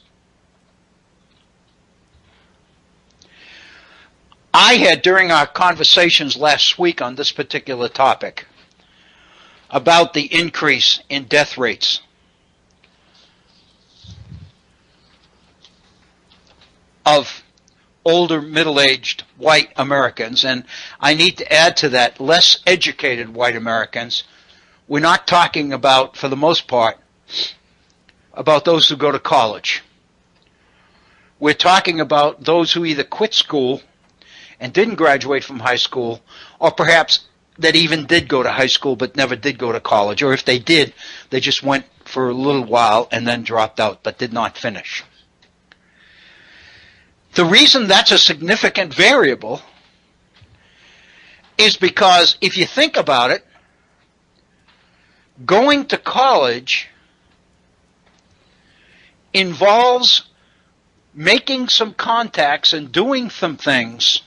I had, during our conversations last week on this particular topic, about the increase in death rates, of older, middle-aged white Americans, and I need to add to that, less educated white Americans. We're not talking about, for the most part, about those who go to college. We're talking about those who either quit school and didn't graduate from high school, or perhaps that even did go to high school but never did go to college, or if they did, they just went for a little while and then dropped out but did not finish. The reason that's a significant variable is because if you think about it, going to college involves making some contacts and doing some things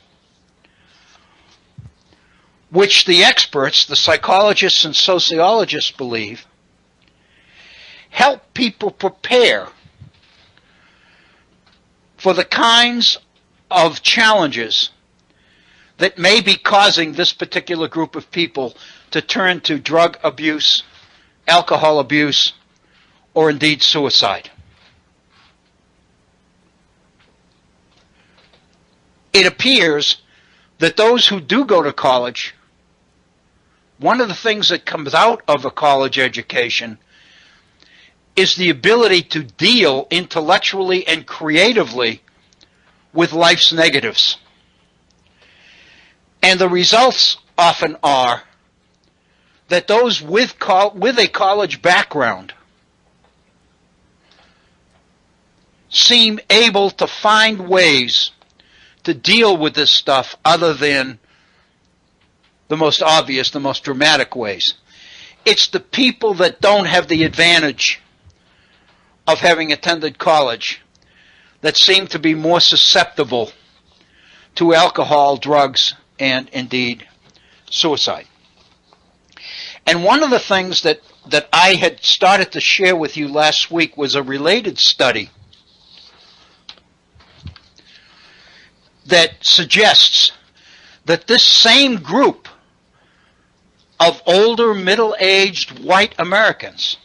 which the experts, the psychologists and sociologists, believe help people prepare for the kinds of challenges that may be causing this particular group of people to turn to drug abuse, alcohol abuse, or indeed suicide. It appears that those who do go to college, one of the things that comes out of a college education is the ability to deal intellectually and creatively with life's negatives. And the results often are that those with a college background seem able to find ways to deal with this stuff other than the most obvious, the most dramatic ways. It's the people that don't have the advantage of having attended college that seem to be more susceptible to alcohol, drugs, and indeed suicide. And one of the things that I had started to share with you last week was a related study that suggests that this same group of older, middle-aged white Americans,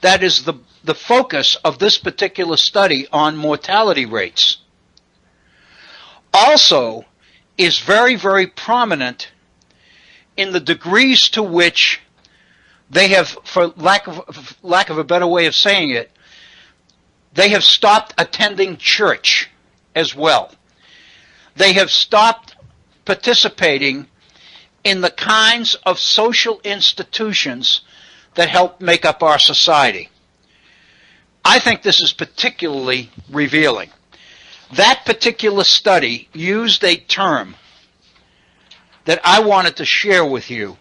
that is the focus of this particular study on mortality rates, also is very, very prominent in the degrees to which they have, for lack of a better way of saying it, they have stopped attending church as well. They have stopped participating in the kinds of social institutions that help make up our society. I think this is particularly revealing. That particular study used a term that I wanted to share with you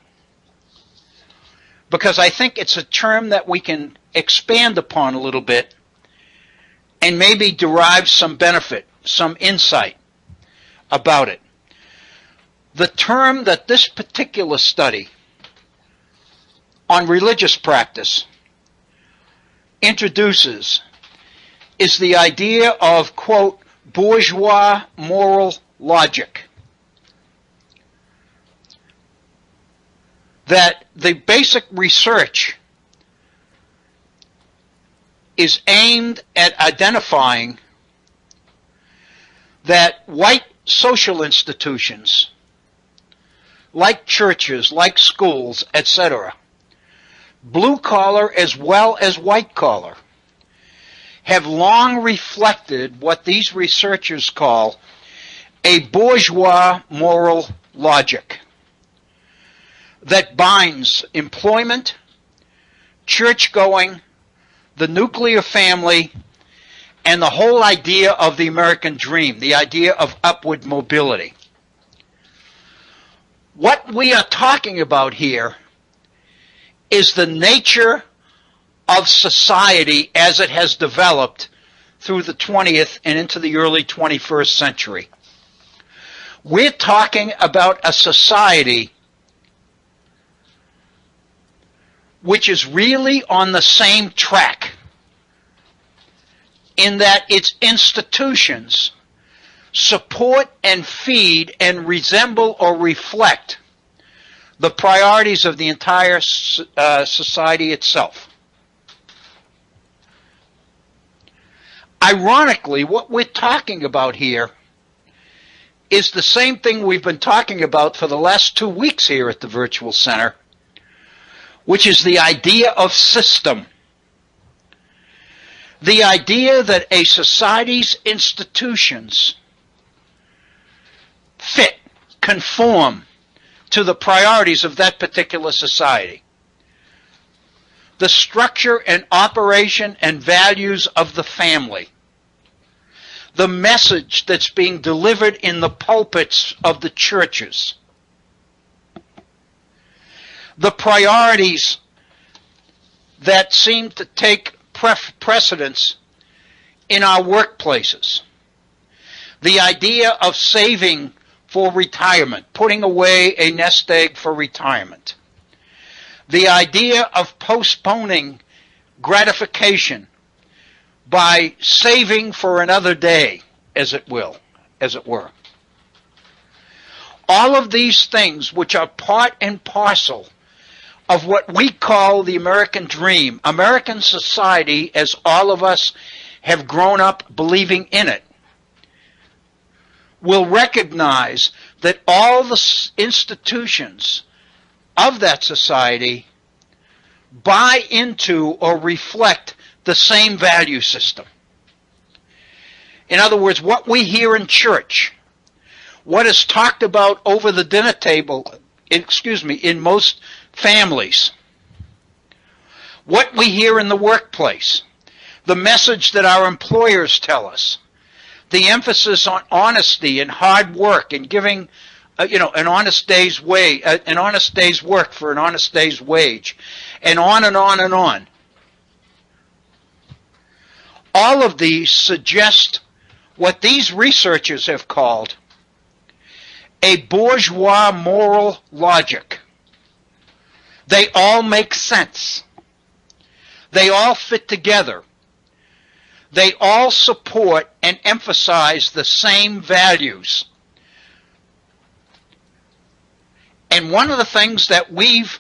because I think it's a term that we can expand upon a little bit and maybe derive some benefit, some insight about it. The term that this particular study on religious practice introduces is the idea of, quote, bourgeois moral logic. That the basic research is aimed at identifying that white social institutions, like churches, like schools, etc., blue collar as well as white collar, have long reflected what these researchers call a bourgeois moral logic that binds employment, church-going, the nuclear family, and the whole idea of the American dream, the idea of upward mobility. What we are talking about here is the nature of society as it has developed through the 20th and into the early 21st century. We're talking about a society which is really on the same track in that its institutions support and feed and resemble or reflect the priorities of the entire society itself. Ironically, what we're talking about here is the same thing we've been talking about for the last 2 weeks here at the Virtual Center, which is the idea of system. The idea that a society's institutions fit, conform to the priorities of that particular society. The structure and operation and values of the family. The message that's being delivered in the pulpits of the churches. The priorities that seem to take precedence in our workplaces. The idea of saving for retirement, putting away a nest egg for retirement. The idea of postponing gratification by saving for another day, as it were. All of these things, which are part and parcel of what we call the American dream, American society, as all of us have grown up believing in it, will recognize that all the institutions of that society buy into or reflect the same value system. In other words, what we hear in church, what is talked about over the dinner table, in most families, what we hear in the workplace, the message that our employers tell us, the emphasis on honesty and hard work and giving an honest day's work for an honest day's wage, and on and on and on. All of these suggest what these researchers have called a bourgeois moral logic. They all make sense. They all fit together. They all support and emphasize the same values. And one of the things that we've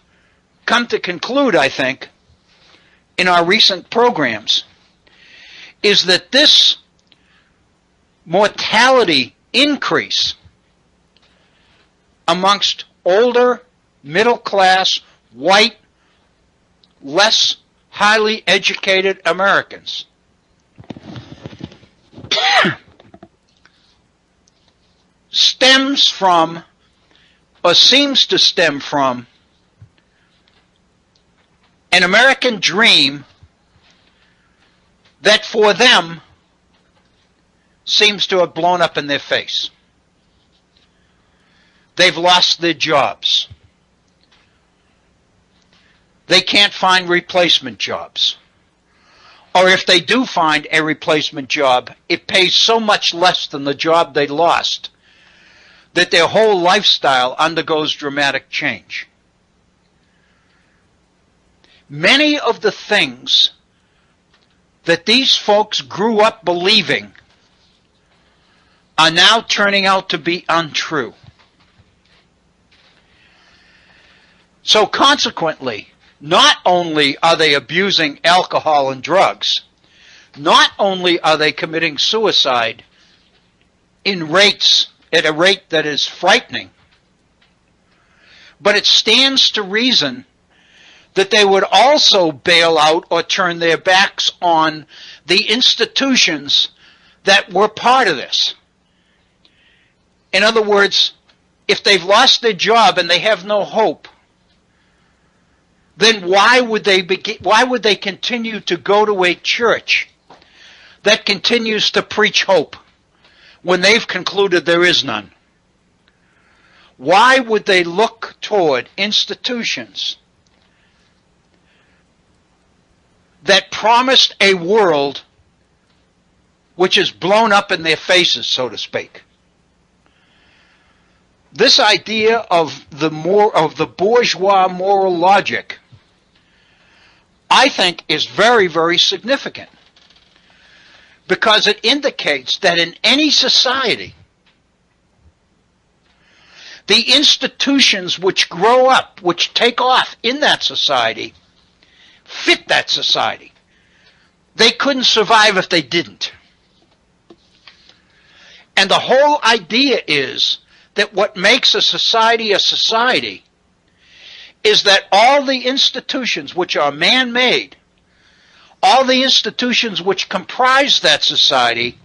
come to conclude, I think, in our recent programs, is that this mortality increase amongst older, middle-class, white, less highly educated Americans stems from, or seems to stem from, an American dream that for them seems to have blown up in their face. They've lost their jobs. They can't find replacement jobs. Or if they do find a replacement job, it pays so much less than the job they lost that their whole lifestyle undergoes dramatic change. Many of the things that these folks grew up believing are now turning out to be untrue. So consequently, not only are they abusing alcohol and drugs, not only are they committing suicide at a rate that is frightening, but it stands to reason that they would also bail out or turn their backs on the institutions that were part of this. In other words, if they've lost their job and they have no hope, then why would they continue to go to a church that continues to preach hope when they've concluded there is none? Why would they look toward institutions that promised a world which is blown up in their faces, so to speak? This idea of the bourgeois moral logic, I think, is very, very significant, because it indicates that in any society, The institutions which grow up, which take off in that society, fit that society. They couldn't survive if they didn't. And the whole idea is that what makes a society is that all the institutions which are man-made, all the institutions which comprise that society,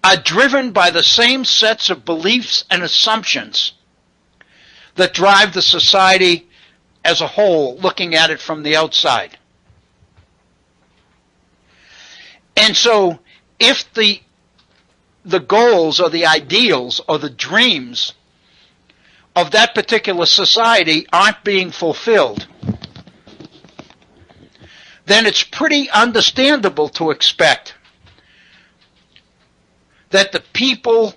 are driven by the same sets of beliefs and assumptions that drive the society as a whole, looking at it from the outside. And so, if the goals or the ideals or the dreams of that particular society aren't being fulfilled, then it's pretty understandable to expect that the people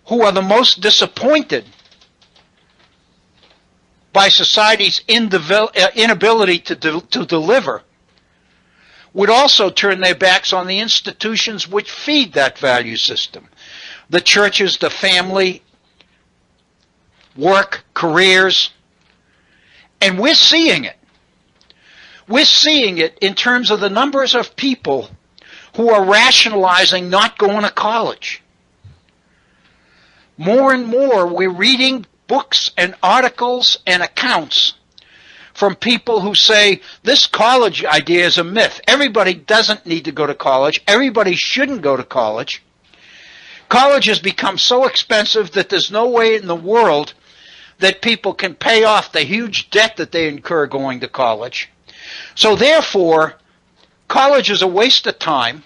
who are the most disappointed by society's inability to deliver would also turn their backs on the institutions which feed that value system. The churches, the family, work, careers, and we're seeing it. We're seeing it in terms of the numbers of people who are rationalizing not going to college. More and more we're reading books and articles and accounts from people who say this college idea is a myth. Everybody doesn't need to go to college. Everybody shouldn't go to college. College has become so expensive that there's no way in the world that people can pay off the huge debt that they incur going to college. So therefore, college is a waste of time.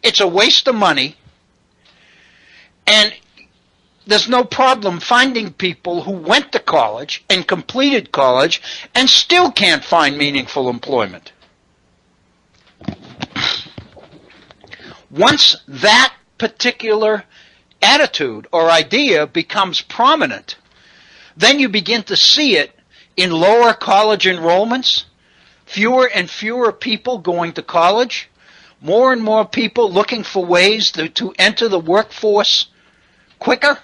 It's a waste of money. And there's no problem finding people who went to college and completed college and still can't find meaningful employment. Once that particular attitude or idea becomes prominent, then you begin to see it in lower college enrollments, fewer and fewer people going to college, more and more people looking for ways to enter the workforce quicker.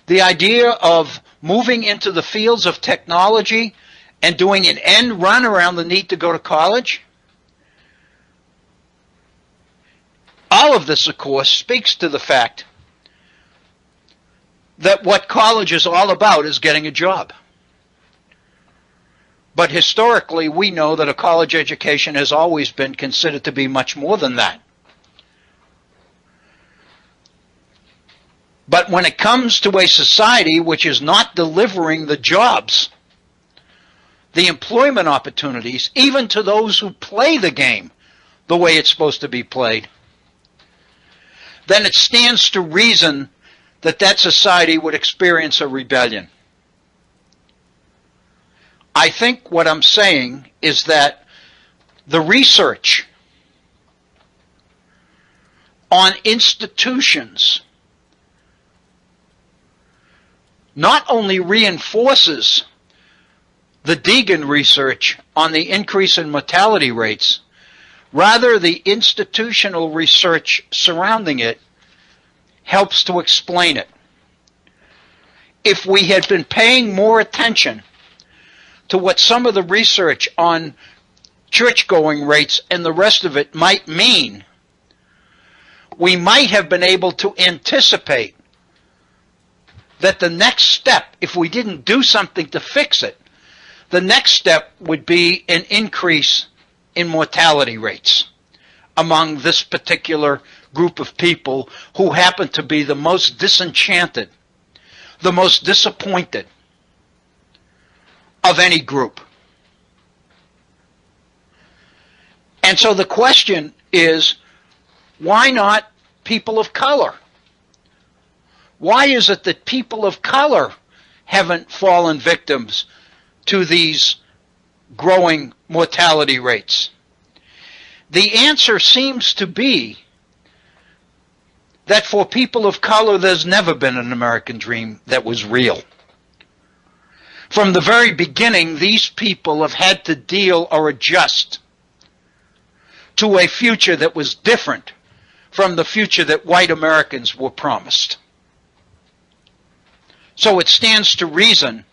The idea of moving into the fields of technology and doing an end run around the need to go to college. All of this, of course, speaks to the fact that what college is all about is getting a job. But historically, we know that a college education has always been considered to be much more than that. But when it comes to a society which is not delivering the jobs, the employment opportunities, even to those who play the game the way it's supposed to be played, then it stands to reason that that society would experience a rebellion. I think what I'm saying is that the research on institutions not only reinforces the Deegan research on the increase in mortality rates, rather the institutional research surrounding it helps to explain it. If we had been paying more attention to what some of the research on church-going rates and the rest of it might mean, we might have been able to anticipate that the next step, if we didn't do something to fix it, the next step would be an increase in mortality rates among this particular group of people who happen to be the most disenchanted, the most disappointed of any group. And so the question is, why not people of color? Why is it that people of color haven't fallen victims to these growing mortality rates? The answer seems to be that for people of color, there's never been an American dream that was real. From the very beginning, these people have had to deal or adjust to a future that was different from the future that white Americans were promised. So it stands to reason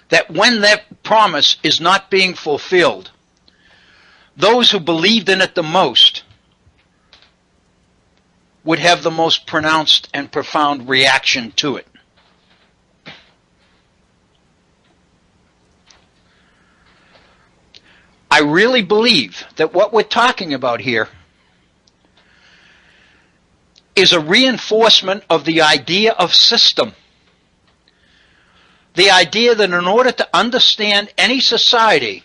that when that promise is not being fulfilled, those who believed in it the most would have the most pronounced and profound reaction to it. I really believe that what we're talking about here is a reinforcement of the idea of system. The idea that in order to understand any society,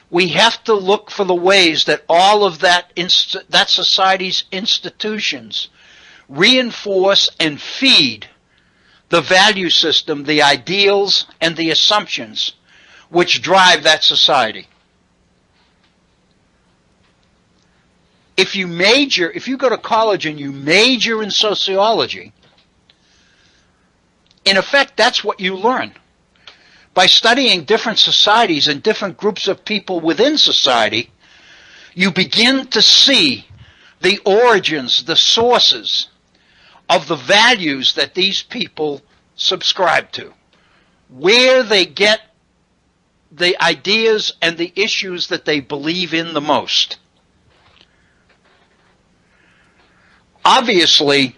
we have to look for the ways that all of that society's institutions reinforce and feed the value system, the ideals, and the assumptions which drive that society. If you go to college and you major in sociology, in effect, that's what you learn. By studying different societies and different groups of people within society, you begin to see the origins, the sources of the values that these people subscribe to, where they get the ideas and the issues that they believe in the most. Obviously,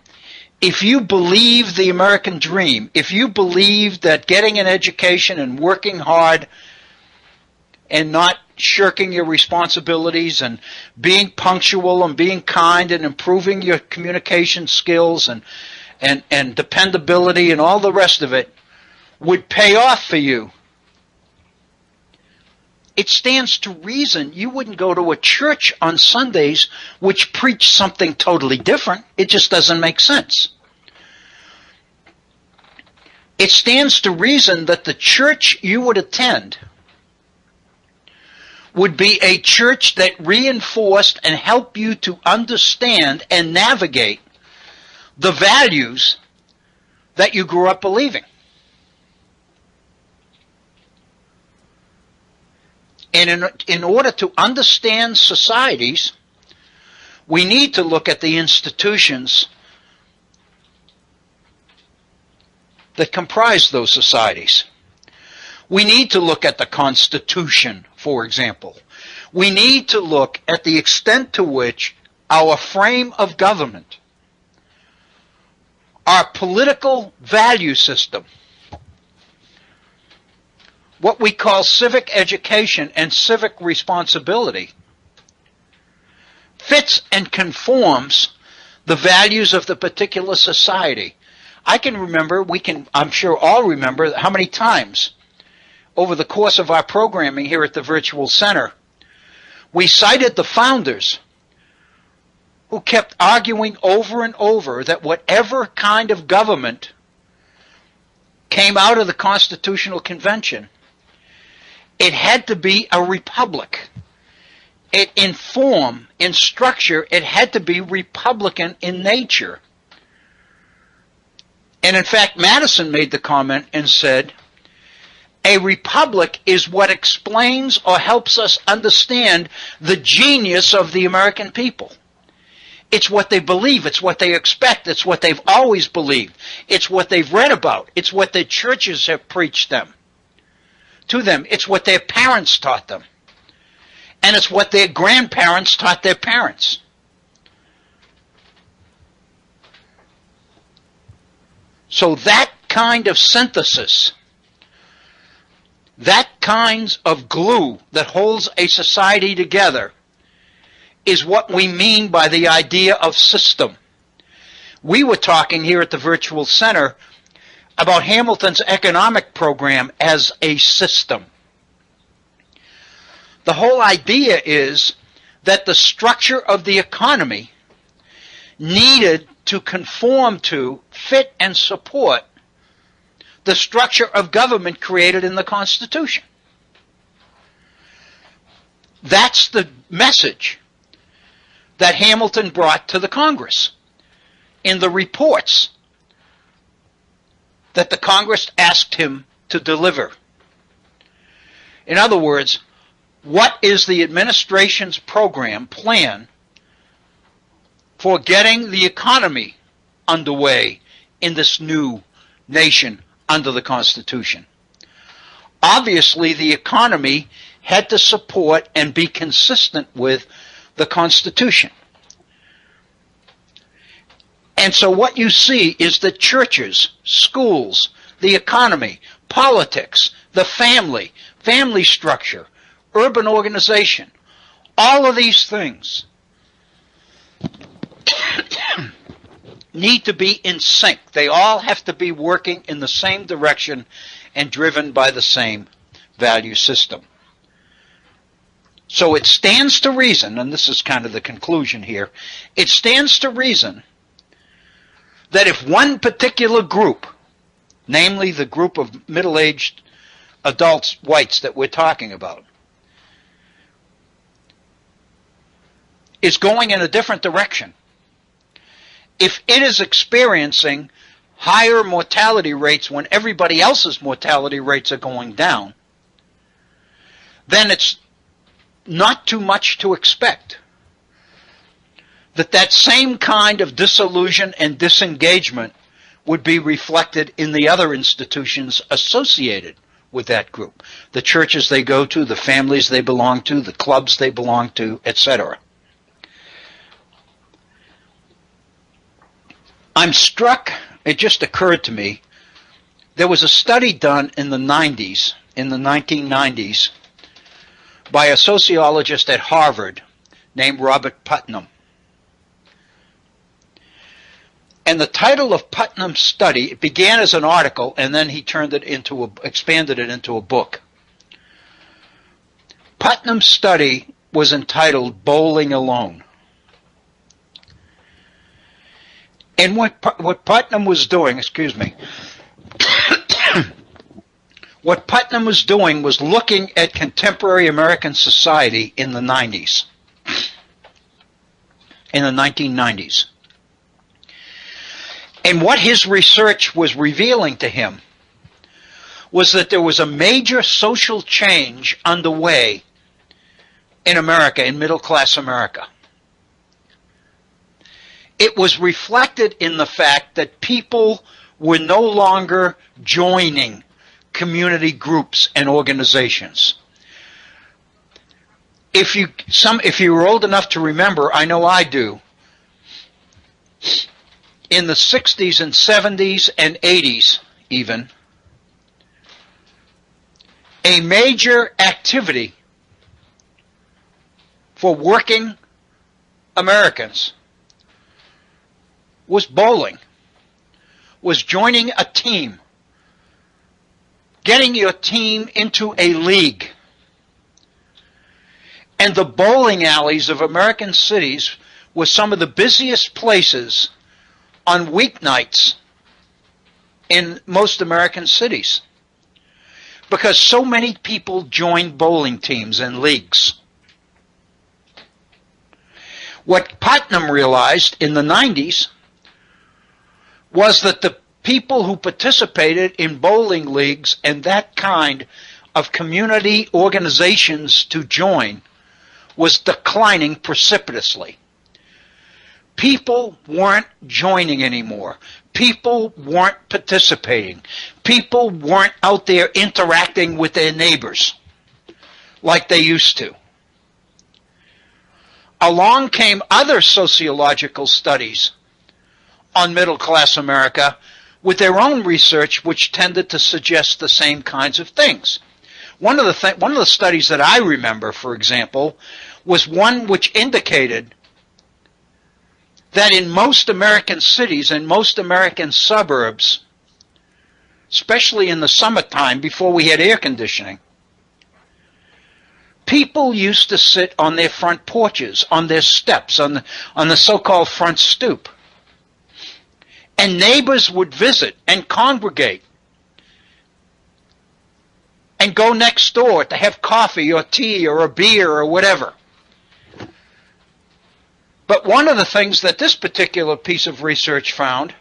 if you believe the American dream, if you believe that getting an education and working hard and not shirking your responsibilities and being punctual and being kind and improving your communication skills and dependability and all the rest of it would pay off for you, it stands to reason you wouldn't go to a church on Sundays which preached something totally different. It just doesn't make sense. It stands to reason that the church you would attend would be a church that reinforced and helped you to understand and navigate the values that you grew up believing. And in order to understand societies, we need to look at the institutions that comprise those societies. We need to look at the Constitution, for example. We need to look at the extent to which our frame of government, our political value system, what we call civic education and civic responsibility, fits and conforms the values of the particular society. I can remember, I'm sure all remember, how many times over the course of our programming here at the Virtual Center, we cited the founders who kept arguing over and over that whatever kind of government came out of the Constitutional Convention, it had to be a republic. In form, in structure, it had to be republican in nature. And in fact, Madison made the comment and said, a republic is what explains or helps us understand the genius of the American people. It's what they believe. It's what they expect. It's what they've always believed. It's what they've read about. It's what their churches have preached to them. It's what their parents taught them. And it's what their grandparents taught their parents. So that kind of synthesis, that kind of glue that holds a society together, is what we mean by the idea of system. We were talking here at the Virtual Center about Hamilton's economic program as a system. The whole idea is that the structure of the economy needed to conform to, fit, and support the structure of government created in the Constitution. That's the message that Hamilton brought to the Congress in the reports that the Congress asked him to deliver. In other words, what is the administration's plan for getting the economy underway in this new nation under the Constitution. Obviously, the economy had to support and be consistent with the Constitution. And so what you see is that churches, schools, the economy, politics, the family structure, urban organization, all of these things need to be in sync. They all have to be working in the same direction and driven by the same value system. So it stands to reason, and this is kind of the conclusion here, it stands to reason that if one particular group, namely the group of middle-aged adults, whites that we're talking about, is going in a different direction, if it is experiencing higher mortality rates when everybody else's mortality rates are going down, then it's not too much to expect that that same kind of disillusion and disengagement would be reflected in the other institutions associated with that group. The churches they go to, the families they belong to, the clubs they belong to, etc. I'm struck, it just occurred to me, there was a study done in the 1990s, by a sociologist at Harvard named Robert Putnam. And the title of Putnam's study, it began as an article and then he expanded it into a book. Putnam's study was entitled Bowling Alone. And what Putnam was doing, what Putnam was doing was looking at contemporary American society in the 90s, in the 1990s. And what his research was revealing to him was that there was a major social change underway in America, in middle-class America. It was reflected in the fact that people were no longer joining community groups and organizations. If you were old enough to remember, I know I do, in the 60s and 70s and 80s even, a major activity for working Americans was bowling, was joining a team, getting your team into a league. And the bowling alleys of American cities were some of the busiest places on weeknights in most American cities, because so many people joined bowling teams and leagues. What Putnam realized in the 90s was that the people who participated in bowling leagues and that kind of community organizations to join was declining precipitously. People weren't joining anymore. People weren't participating. People weren't out there interacting with their neighbors like they used to. Along came other sociological studies on middle-class America with their own research, which tended to suggest the same kinds of things. One of the studies that I remember, for example, was one which indicated that in most American cities and most American suburbs, especially in the summertime before we had air conditioning, people used to sit on their front porches, on their steps, on the so-called front stoop. And neighbors would visit and congregate and go next door to have coffee or tea or a beer or whatever. But one of the things that this particular piece of research found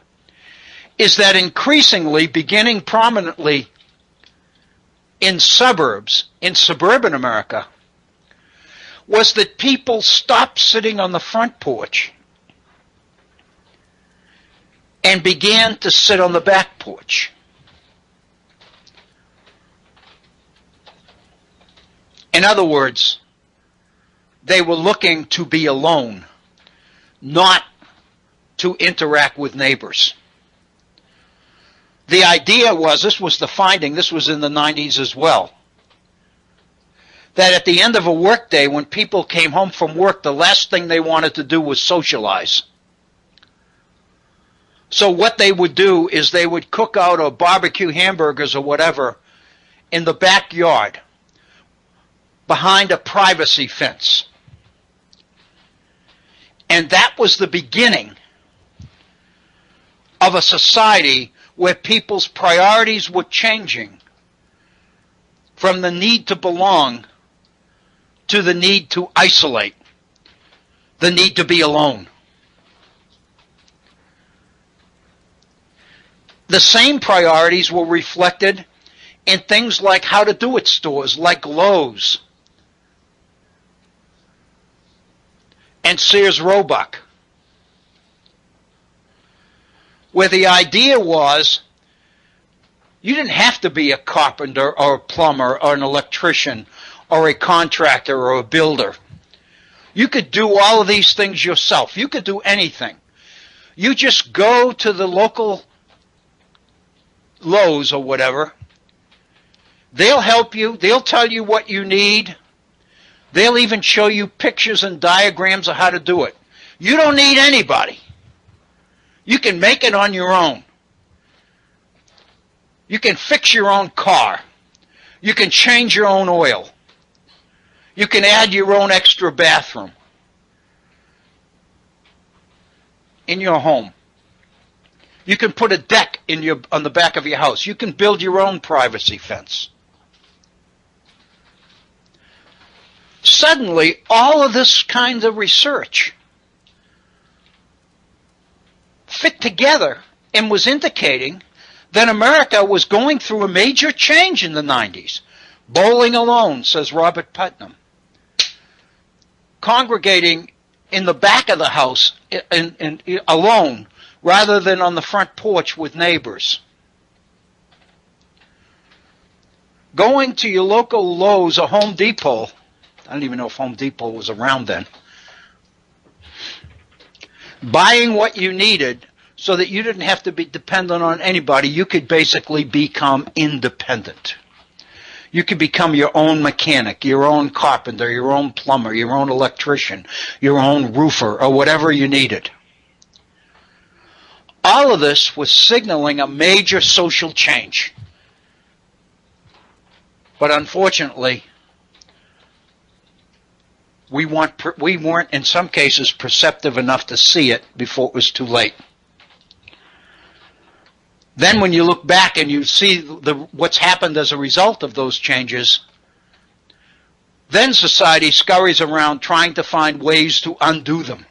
is that increasingly, beginning prominently in suburbs, in suburban America, was that people stopped sitting on the front porch and began to sit on the back porch. In other words, they were looking to be alone, not to interact with neighbors. The idea was, this was the finding, this was in the 90s as well, that at the end of a workday, when people came home from work, the last thing they wanted to do was socialize. So what they would do is they would cook out or barbecue hamburgers or whatever in the backyard behind a privacy fence. And that was the beginning of a society where people's priorities were changing from the need to belong to the need to isolate, the need to be alone. The same priorities were reflected in things like how to do it stores like Lowe's and Sears Roebuck, where the idea was you didn't have to be a carpenter or a plumber or an electrician or a contractor or a builder. You could do all of these things yourself. You could do anything. You just go to the local Lowe's or whatever. They'll help you. They'll tell you what you need. They'll even show you pictures and diagrams of how to do it. You don't need anybody. You can make it on your own. You can fix your own car. You can change your own oil. You can add your own extra bathroom in your home. You can put a deck on the back of your house. You can build your own privacy fence. Suddenly, all of this kind of research fit together and was indicating that America was going through a major change in the 90s. Bowling alone, says Robert Putnam. Congregating in the back of the house alone rather than on the front porch with neighbors. Going to your local Lowe's or Home Depot, I don't even know if Home Depot was around then, buying what you needed so that you didn't have to be dependent on anybody. You could basically become independent. You could become your own mechanic, your own carpenter, your own plumber, your own electrician, your own roofer, or whatever you needed. All of this was signaling a major social change. But unfortunately, we weren't in some cases perceptive enough to see it before it was too late. Then when you look back and you see what's happened as a result of those changes, then society scurries around trying to find ways to undo them.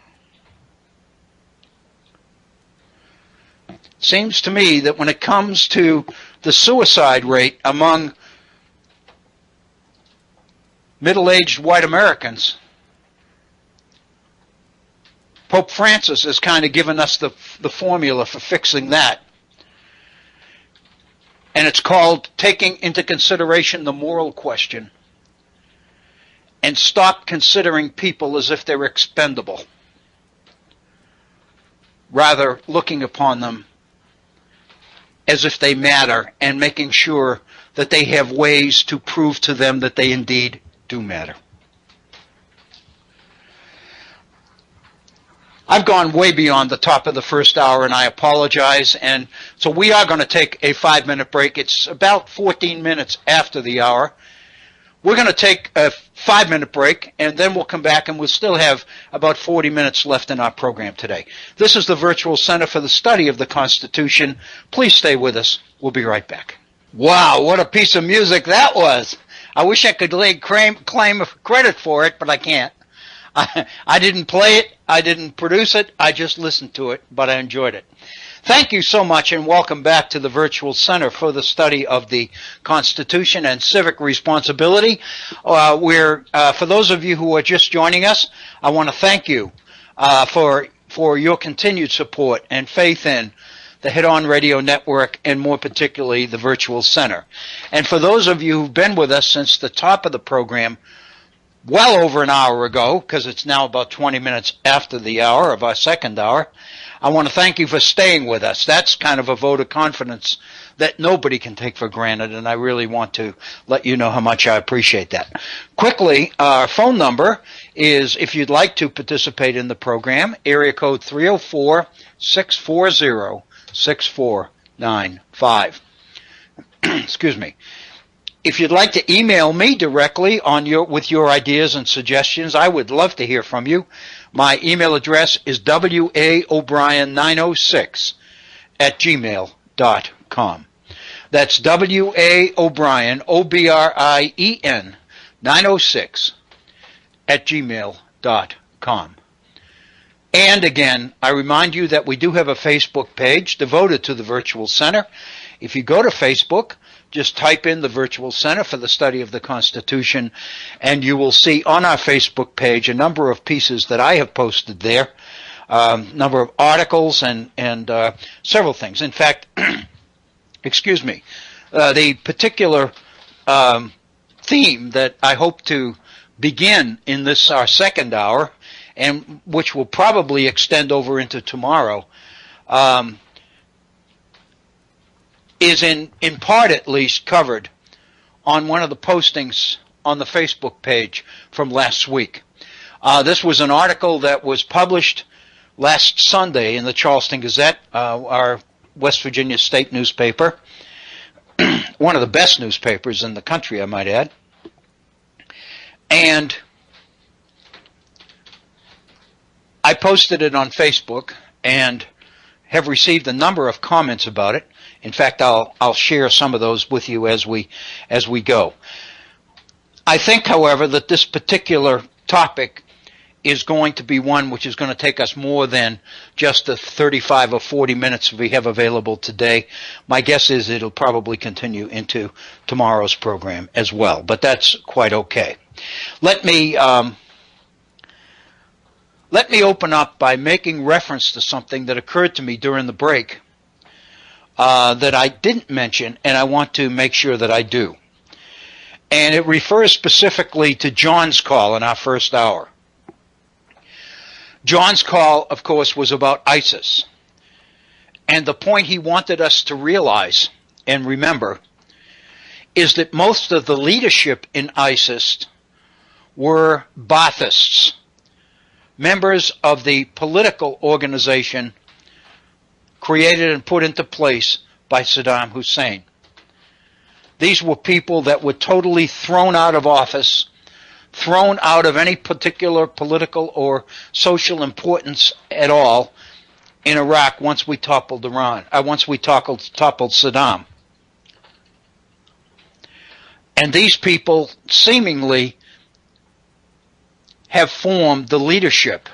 Seems to me that when it comes to the suicide rate among middle-aged white Americans, Pope Francis has kind of given us the formula for fixing that. And it's called taking into consideration the moral question and stop considering people as if they're expendable. Rather, looking upon them as if they matter and making sure that they have ways to prove to them that they indeed do matter. I've gone way beyond the top of the first hour, and I apologize. And so we are going to take a 5-minute break. It's about 14 minutes after the hour. We're going to take a 5-minute break, and then we'll come back, and we'll still have about 40 minutes left in our program today. This is the Virtual Center for the Study of the Constitution. Please stay with us. We'll be right back. Wow, what a piece of music that was. I wish I could claim credit for it, but I can't. I didn't play it, I didn't produce it, I just listened to it, but I enjoyed it. Thank you so much, and welcome back to the Virtual Center for the Study of the Constitution and Civic Responsibility. For those of you who are just joining us, I want to thank you for your continued support and faith in the Head On Radio Network, and more particularly the Virtual Center. And for those of you who've been with us since the top of the program, well over an hour ago, because it's now about 20 minutes after the hour of our second hour, I want to thank you for staying with us. That's kind of a vote of confidence that nobody can take for granted, and I really want to let you know how much I appreciate that. Quickly, our phone number is, if you'd like to participate in the program, area code 304-640-6495. Excuse me. If you'd like to email me directly with your ideas and suggestions, I would love to hear from you. My email address is waobrien906@gmail.com. That's waobrien, OBRIEN, 906@gmail.com. And again, I remind you that we do have a Facebook page devoted to the Virtual Center. If you go to Facebook, just type in the Virtual Center for the Study of the Constitution, and you will see on our Facebook page a number of pieces that I have posted there, a number of articles and several things. In fact, excuse me, the particular theme that I hope to begin in this, our second hour, and which will probably extend over into tomorrow, is in part at least covered on one of the postings on the Facebook page from last week. This was an article that was published last Sunday in the Charleston Gazette, our West Virginia state newspaper, one of the best newspapers in the country, I might add. And I posted it on Facebook and have received a number of comments about it. In fact, I'll share some of those with you as we go. I think, however, that this particular topic is going to be one which is going to take us more than just the 35 or 40 minutes we have available today. My guess is it'll probably continue into tomorrow's program as well, but that's quite okay. Let me open up by making reference to something that occurred to me during the break that I didn't mention, and I want to make sure that I do. And it refers specifically to John's call in our first hour. John's call, of course, was about ISIS. And the point he wanted us to realize and remember is that most of the leadership in ISIS were Baathists, members of the political organization created and put into place by Saddam Hussein. These were people that were totally thrown out of office, thrown out of any particular political or social importance at all in Iraq once we toppled Saddam. And these people seemingly have formed the leadership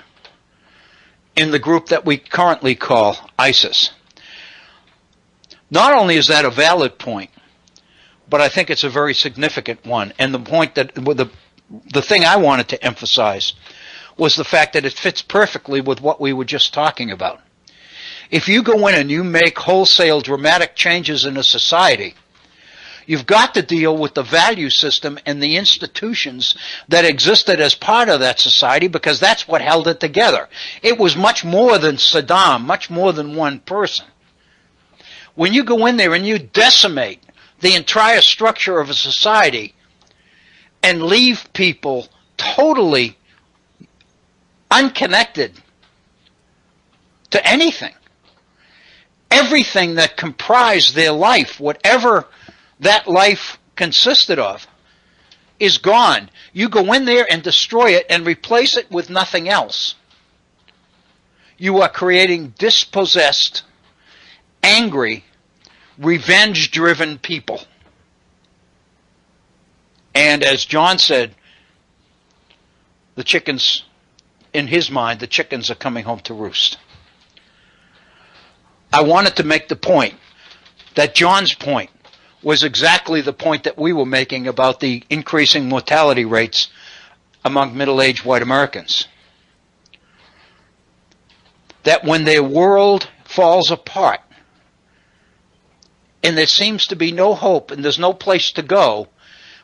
in the group that we currently call ISIS. Not only is that a valid point, but I think it's a very significant one. And the point that the thing I wanted to emphasize was the fact that it fits perfectly with what we were just talking about. If you go in and you make wholesale dramatic changes in a society, you've got to deal with the value system and the institutions that existed as part of that society, because that's what held it together. It was much more than Saddam, much more than one person. When you go in there and you decimate the entire structure of a society and leave people totally unconnected to anything, everything that comprised their life, whatever that life consisted of, is gone. You go in there and destroy it and replace it with nothing else. You are creating dispossessed, angry, revenge-driven people. And as John said, the chickens, in his mind, the chickens are coming home to roost. I wanted to make the point that John's point was exactly the point that we were making about the increasing mortality rates among middle-aged white Americans. That when their world falls apart, and there seems to be no hope and there's no place to go,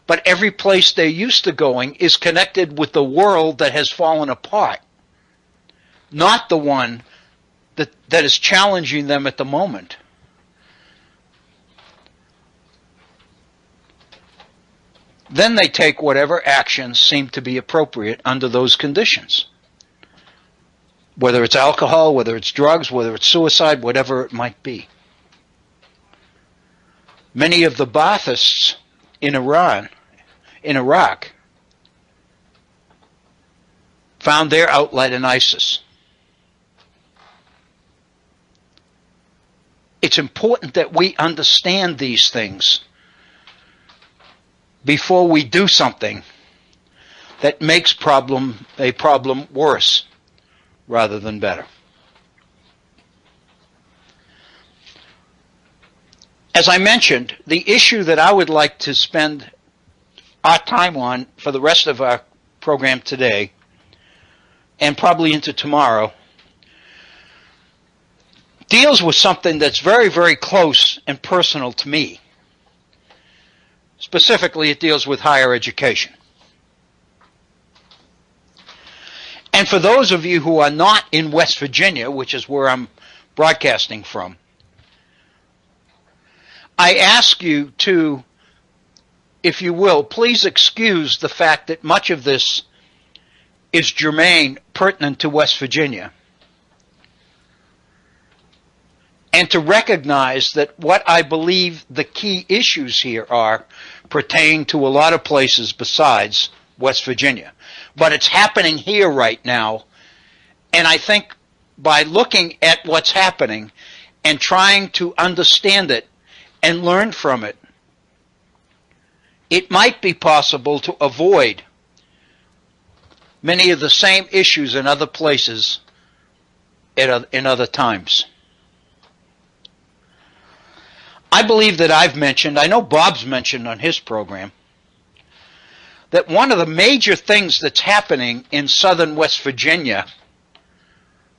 but every place they're used to going is connected with the world that has fallen apart, not the one that is challenging them at the moment. Then they take whatever actions seem to be appropriate under those conditions. Whether it's alcohol, whether it's drugs, whether it's suicide, whatever it might be. Many of the Baathists in Iraq, found their outlet in ISIS. It's important that we understand these things before we do something that makes a problem worse rather than better. As I mentioned, the issue that I would like to spend our time on for the rest of our program today, and probably into tomorrow, deals with something that's very, very close and personal to me. Specifically, it deals with higher education. And for those of you who are not in West Virginia, which is where I'm broadcasting from, I ask you to, if you will, please excuse the fact that much of this is germane, pertinent to West Virginia, and to recognize that what I believe the key issues here are pertain to a lot of places besides West Virginia. But it's happening here right now, and I think by looking at what's happening and trying to understand it and learn from it, it might be possible to avoid many of the same issues in other places in other times. I believe that I've mentioned, I know Bob's mentioned on his program, that one of the major things that's happening in southern West Virginia,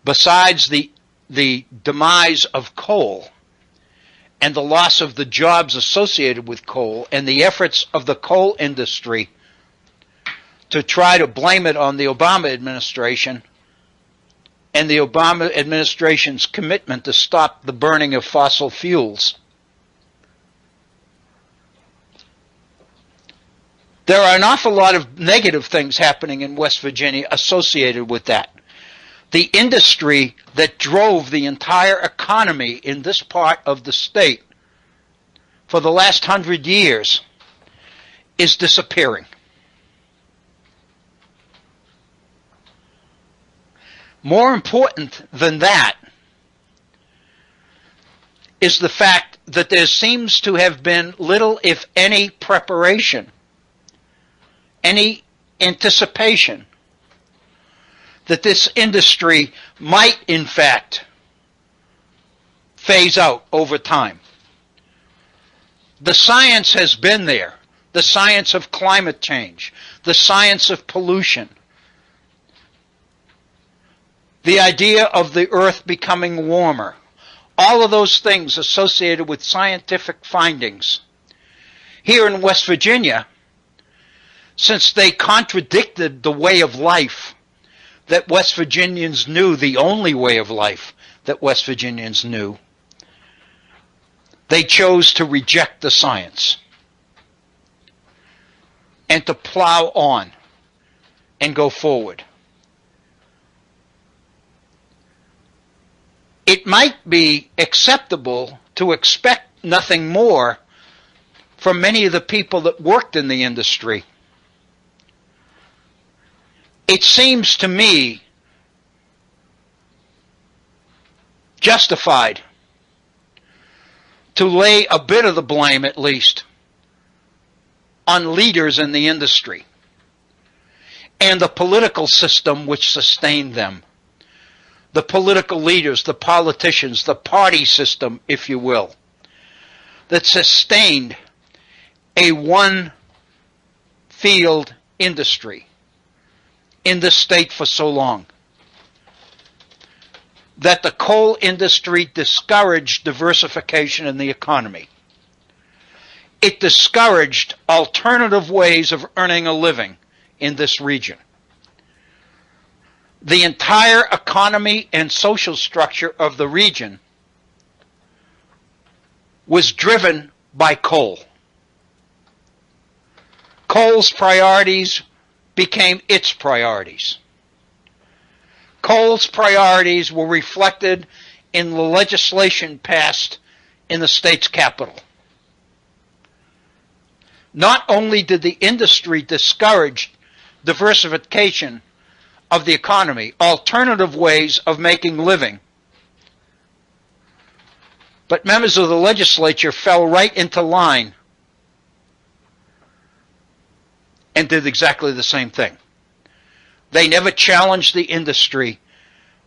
besides the demise of coal and the loss of the jobs associated with coal and the efforts of the coal industry to try to blame it on the Obama administration and the Obama administration's commitment to stop the burning of fossil fuels, there are an awful lot of negative things happening in West Virginia associated with that. The industry that drove the entire economy in this part of the state for the last 100 years is disappearing. More important than that is the fact that there seems to have been little, if any, preparation, any anticipation that this industry might, in fact, phase out over time. The science has been there. The science of climate change, the science of pollution, the idea of the earth becoming warmer, all of those things associated with scientific findings. Here in West Virginia, since they contradicted the way of life that West Virginians knew, the only way of life that West Virginians knew, they chose to reject the science and to plow on and go forward. It might be acceptable to expect nothing more from many of the people that worked in the industry. It seems to me justified to lay a bit of the blame, at least, on leaders in the industry and the political system which sustained them. The political leaders, the politicians, the party system, if you will, that sustained a one-field industry in this state for so long, that the coal industry discouraged diversification in the economy. it discouraged alternative ways of earning a living in this region. The entire economy and social structure of the region was driven by coal. Coal's priorities became its priorities. Coal's priorities were reflected in the legislation passed in the state's capital. Not only did the industry discourage diversification of the economy, alternative ways of making living, but members of the legislature fell right into line and did exactly the same thing. They never challenged the industry.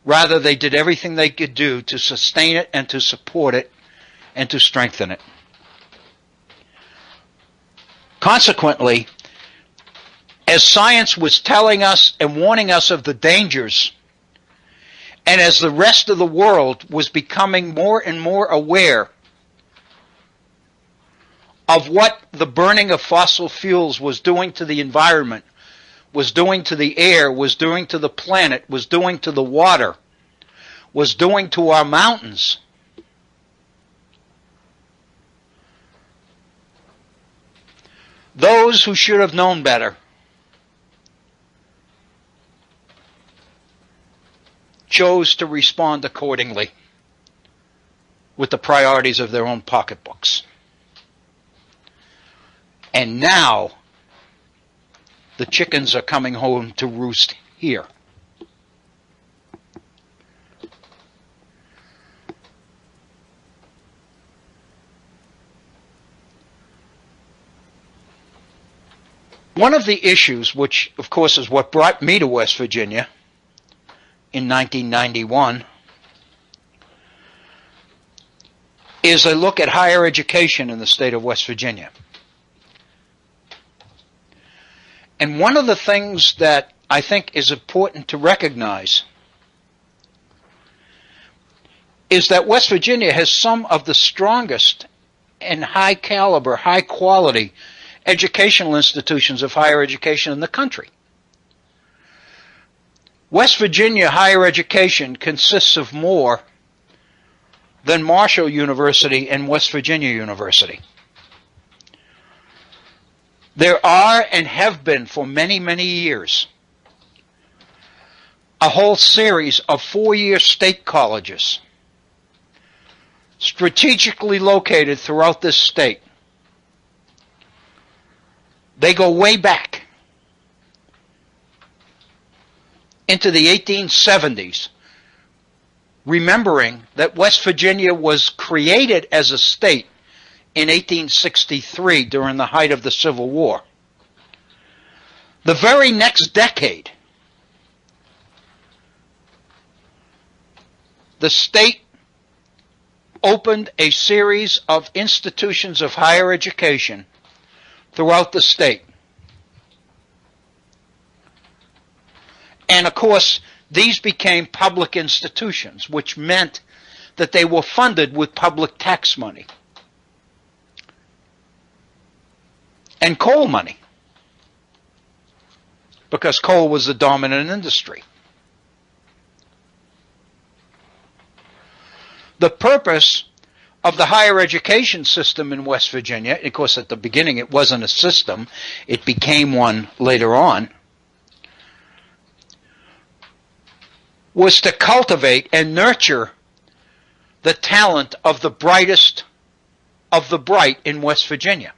Rather, they did everything they could do to sustain it and to support it and to strengthen it. Consequently, as science was telling us and warning us of the dangers, and as the rest of the world was becoming more and more aware of what the burning of fossil fuels was doing to the environment, was doing to the air, was doing to the planet, was doing to the water, was doing to our mountains, those who should have known better chose to respond accordingly with the priorities of their own pocketbooks. And now the chickens are coming home to roost here. One of the issues, which of course is what brought me to West Virginia in 1991, is a look at higher education in the state of West Virginia. And one of the things that I think is important to recognize is that West Virginia has some of the strongest and high caliber, high quality educational institutions of higher education in the country. West Virginia higher education consists of more than Marshall University and West Virginia University. There are and have been for many, many years a whole series of four-year state colleges strategically located throughout this state. They go way back into the 1870s, remembering that West Virginia was created as a state in 1863 during the height of the Civil War. The very next decade, the state opened a series of institutions of higher education throughout the state. And of course, these became public institutions, which meant that they were funded with public tax money and coal money, because coal was the dominant industry. The purpose of the higher education system in West Virginia, of course at the beginning it wasn't a system, it became one later on, was to cultivate and nurture the talent of the brightest of the bright in West Virginia.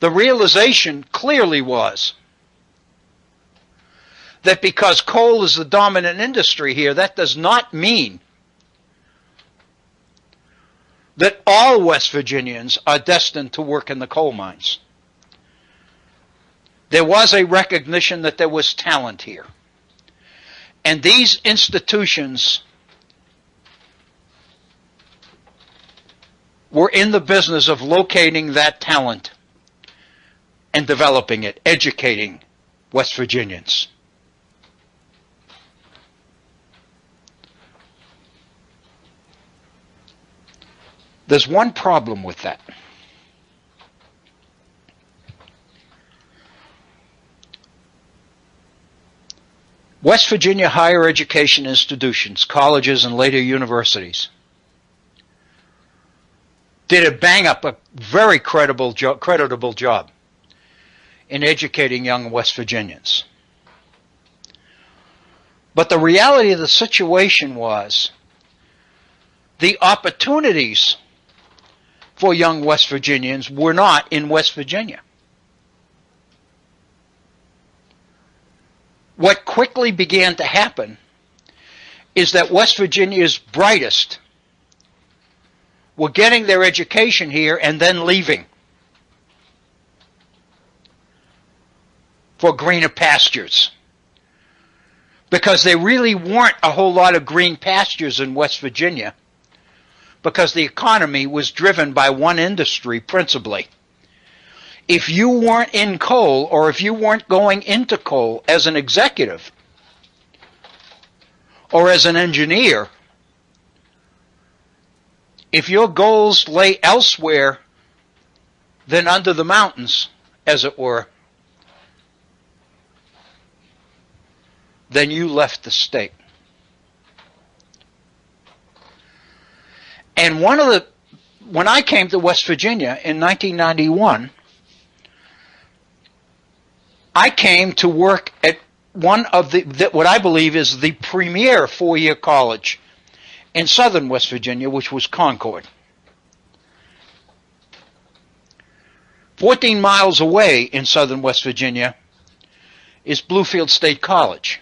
The realization clearly was that because coal is the dominant industry here, that does not mean that all West Virginians are destined to work in the coal mines. There was a recognition that there was talent here. And these institutions were in the business of locating that talent and developing it, educating West Virginians. There's one problem with that. West Virginia higher education institutions, colleges, and later universities did a very creditable job in educating young West Virginians. But the reality of the situation was the opportunities for young West Virginians were not in West Virginia. What quickly began to happen is that West Virginia's brightest were getting their education here and then leaving for greener pastures. Because there really weren't a whole lot of green pastures in West Virginia, because the economy was driven by one industry principally. If you weren't in coal, or if you weren't going into coal as an executive or as an engineer, if your goals lay elsewhere than under the mountains, as it were, then you left the state. And when I came to West Virginia in 1991, I came to work at one of what I believe is the premier four-year college in southern West Virginia, which was Concord. 14 miles away in southern West Virginia is Bluefield State College.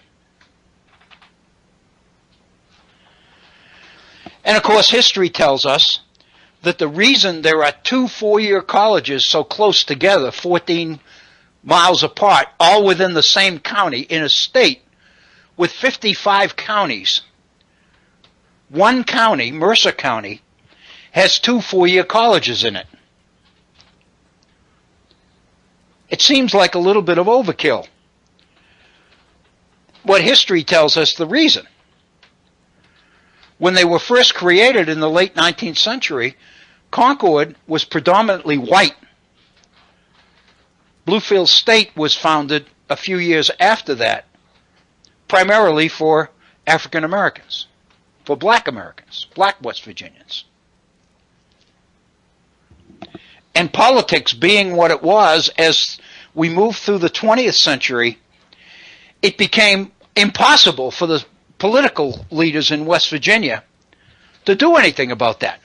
And of course, history tells us that the reason there are two four-year colleges so close together, 14 miles apart, all within the same county, in a state with 55 counties, one county, Mercer County, has two four-year colleges in it. It seems like a little bit of overkill. What history tells us the reason. When they were first created in the late 19th century, Concord was predominantly white. Bluefield State was founded a few years after that, primarily for African Americans, for black Americans, black West Virginians. And politics being what it was, as we moved through the 20th century, it became impossible for the political leaders in West Virginia to do anything about that.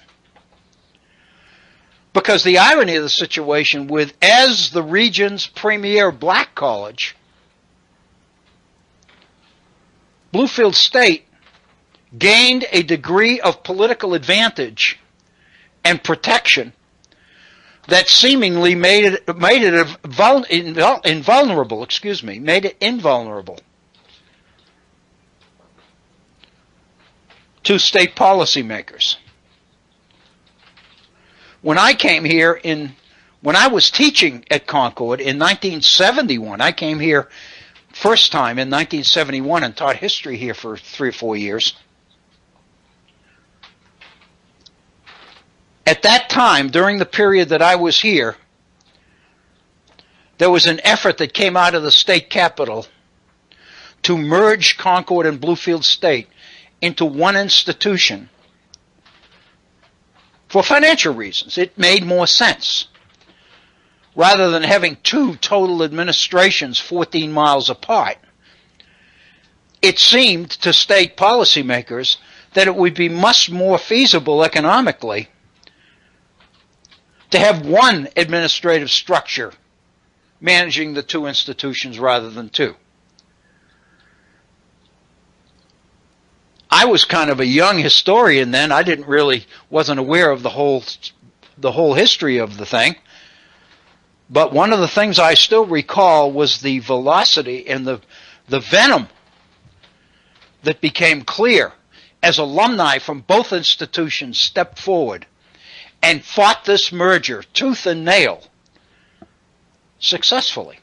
Because the irony of the situation with, as the region's premier black college, Bluefield State gained a degree of political advantage and protection that seemingly made it invulnerable to state policymakers. When I came here when I was teaching at Concord in 1971, I came here first time in 1971 and taught history here for 3 or 4 years. At that time, during the period that I was here, there was an effort that came out of the state capitol to merge Concord and Bluefield State into one institution for financial reasons. It made more sense. Rather than having two total administrations 14 miles apart, it seemed to state policymakers that it would be much more feasible economically to have one administrative structure managing the two institutions rather than two. I was kind of a young historian then. I wasn't aware of the whole history of the thing. But one of the things I still recall was the velocity and the venom that became clear as alumni from both institutions stepped forward and fought this merger tooth and nail successfully.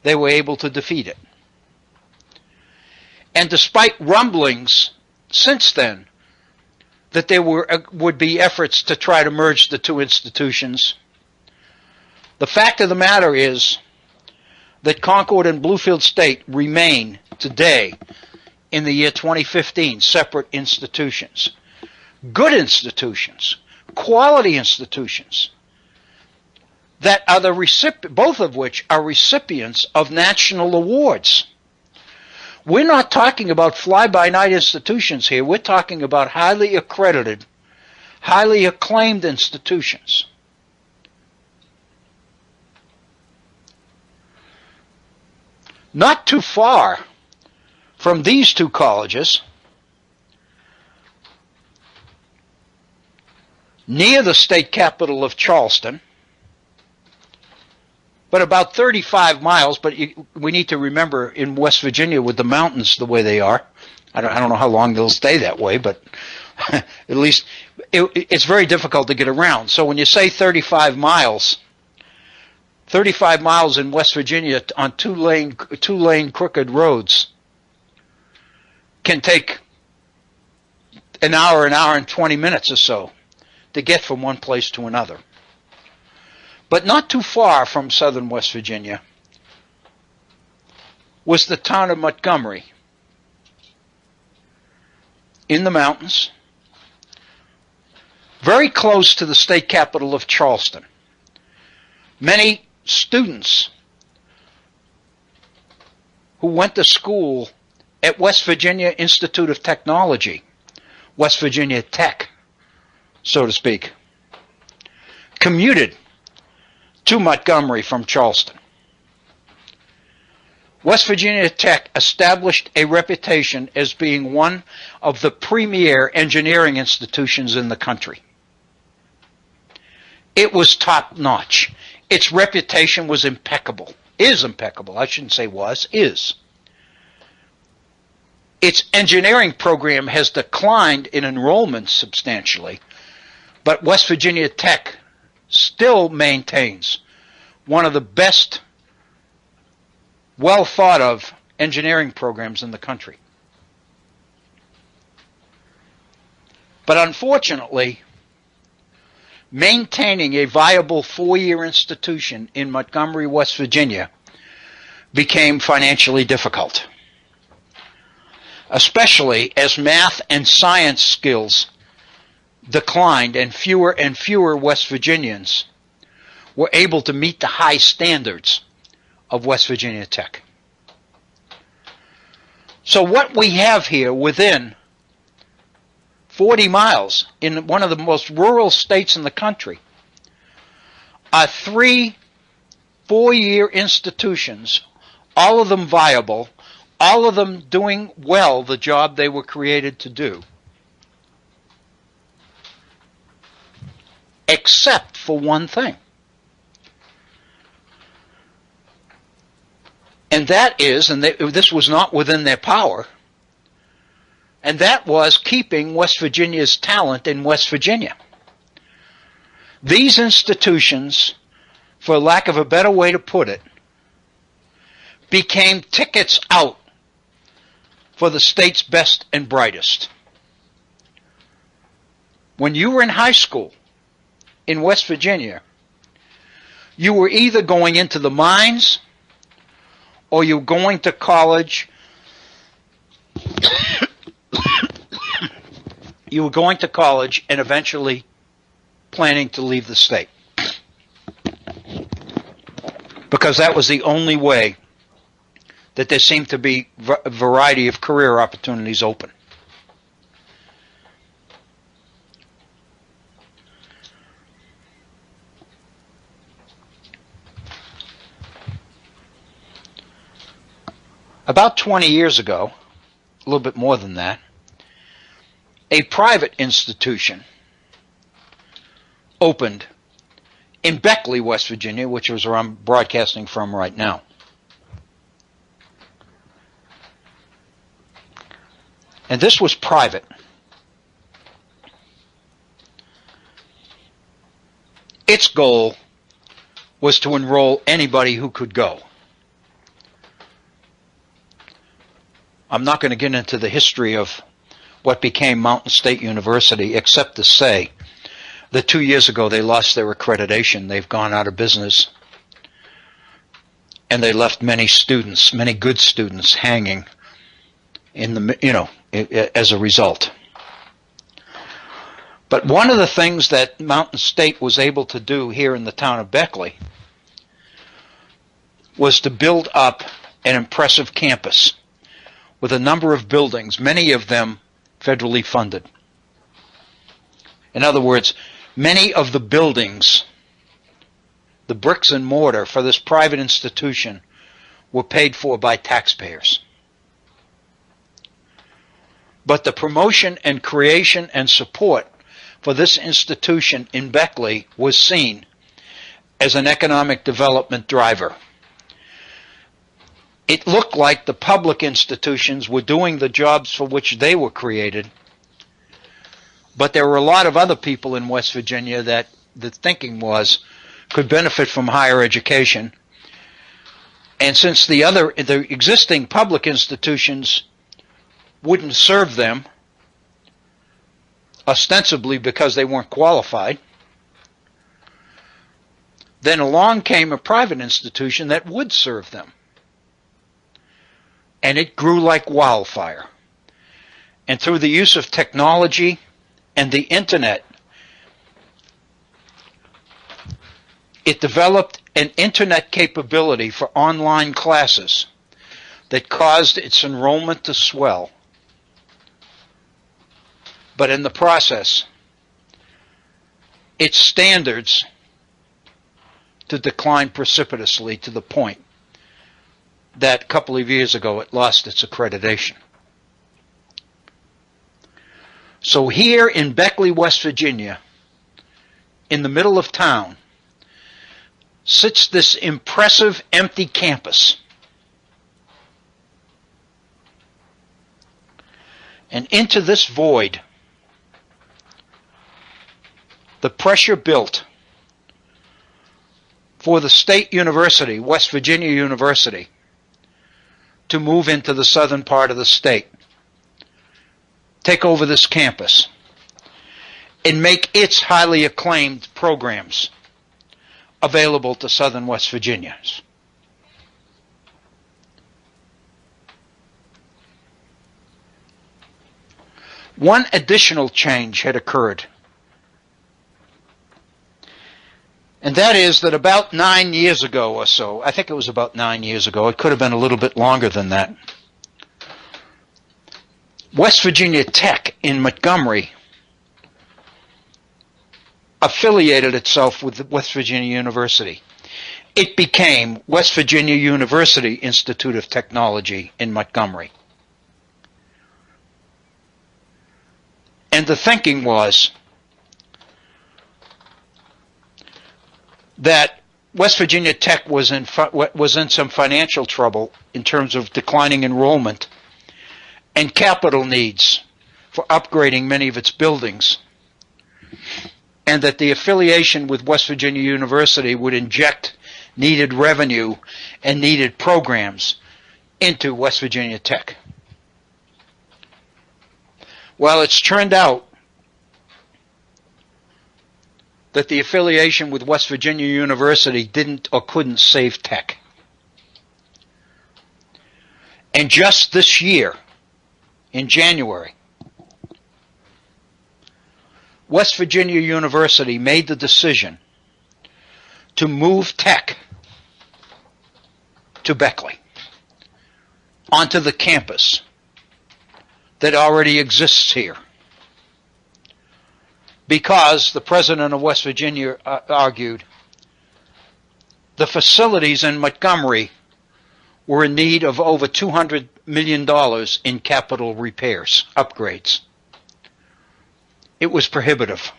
They were able to defeat it. And despite rumblings since then that there would be efforts to try to merge the two institutions. The fact of the matter is that Concord and Bluefield State remain today, in the year 2015, separate institutions. Good institutions, quality institutions, that are both of which are recipients of national awards. We're not talking about fly-by-night institutions here. We're talking about highly accredited, highly acclaimed institutions. Not too far from these two colleges, near the state capital of Charleston, but about 35 miles, but we need to remember in West Virginia with the mountains the way they are, I don't know how long they'll stay that way, but at least it's very difficult to get around. So when you say 35 miles in West Virginia on two-lane crooked roads can take an hour and 20 minutes or so to get from one place to another. But not too far from southern West Virginia was the town of Montgomery, in the mountains, very close to the state capital of Charleston. Many students who went to school at West Virginia Institute of Technology, West Virginia Tech, so to speak, commuted to Montgomery from Charleston. West Virginia Tech established a reputation as being one of the premier engineering institutions in the country. It was top-notch. Its reputation was impeccable. Is impeccable. I shouldn't say was, is. Its engineering program has declined in enrollment substantially, but West Virginia Tech still maintains one of the best, well thought of engineering programs in the country. But unfortunately, maintaining a viable four-year institution in Montgomery, West Virginia became financially difficult, especially as math and science skills declined and fewer West Virginians were able to meet the high standards of West Virginia Tech. So what we have here within 40 miles in one of the most rural states in the country are 3 four-year institutions, all of them viable, all of them doing well the job they were created to do, except for one thing. And that is, and this was not within their power, and that was keeping West Virginia's talent in West Virginia. These institutions, for lack of a better way to put it, became tickets out for the state's best and brightest. When you were in high school in West Virginia, you were either going into the mines or you were going to college. You were going to college and eventually planning to leave the state, because that was the only way that there seemed to be a variety of career opportunities open. About 20 years ago, a little bit more than that, a private institution opened in Beckley, West Virginia, which is where I'm broadcasting from right now. And this was private. Its goal was to enroll anybody who could go. I'm not going to get into the history of what became Mountain State University, except to say that 2 years ago they lost their accreditation. They've gone out of business. And they left many students, many good students, hanging in the, as a result. But one of the things that Mountain State was able to do here in the town of Beckley was to build up an impressive campus with a number of buildings, many of them federally funded. In other words, many of the buildings, the bricks and mortar for this private institution, were paid for by taxpayers. But the promotion and creation and support for this institution in Beckley was seen as an economic development driver. It looked like the public institutions were doing the jobs for which they were created, but there were a lot of other people in West Virginia that the thinking was could benefit from higher education. And since the existing public institutions wouldn't serve them, ostensibly because they weren't qualified, then along came a private institution that would serve them. And it grew like wildfire. And through the use of technology and the internet, it developed an internet capability for online classes that caused its enrollment to swell. But in the process, its standards to decline precipitously to the point that a couple of years ago it lost its accreditation. So here in Beckley, West Virginia, in the middle of town, sits this impressive empty campus. And into this void, the pressure built for the state university, West Virginia University, to move into the southern part of the state, take over this campus, and make its highly acclaimed programs available to southern West Virginians. One additional change had occurred, and that is that about 9 years ago or so, I think it was about 9 years ago, it could have been a little bit longer than that, West Virginia Tech in Montgomery affiliated itself with West Virginia University. It became West Virginia University Institute of Technology in Montgomery. And the thinking was that West Virginia Tech was in some financial trouble in terms of declining enrollment and capital needs for upgrading many of its buildings, and that the affiliation with West Virginia University would inject needed revenue and needed programs into West Virginia Tech. Well, it's turned out that the affiliation with West Virginia University didn't or couldn't save Tech. And just this year, in January, West Virginia University made the decision to move Tech to Beckley, onto the campus that already exists here, because the president of West Virginia argued the facilities in Montgomery were in need of over $200 million in capital repairs, upgrades. It was prohibitive.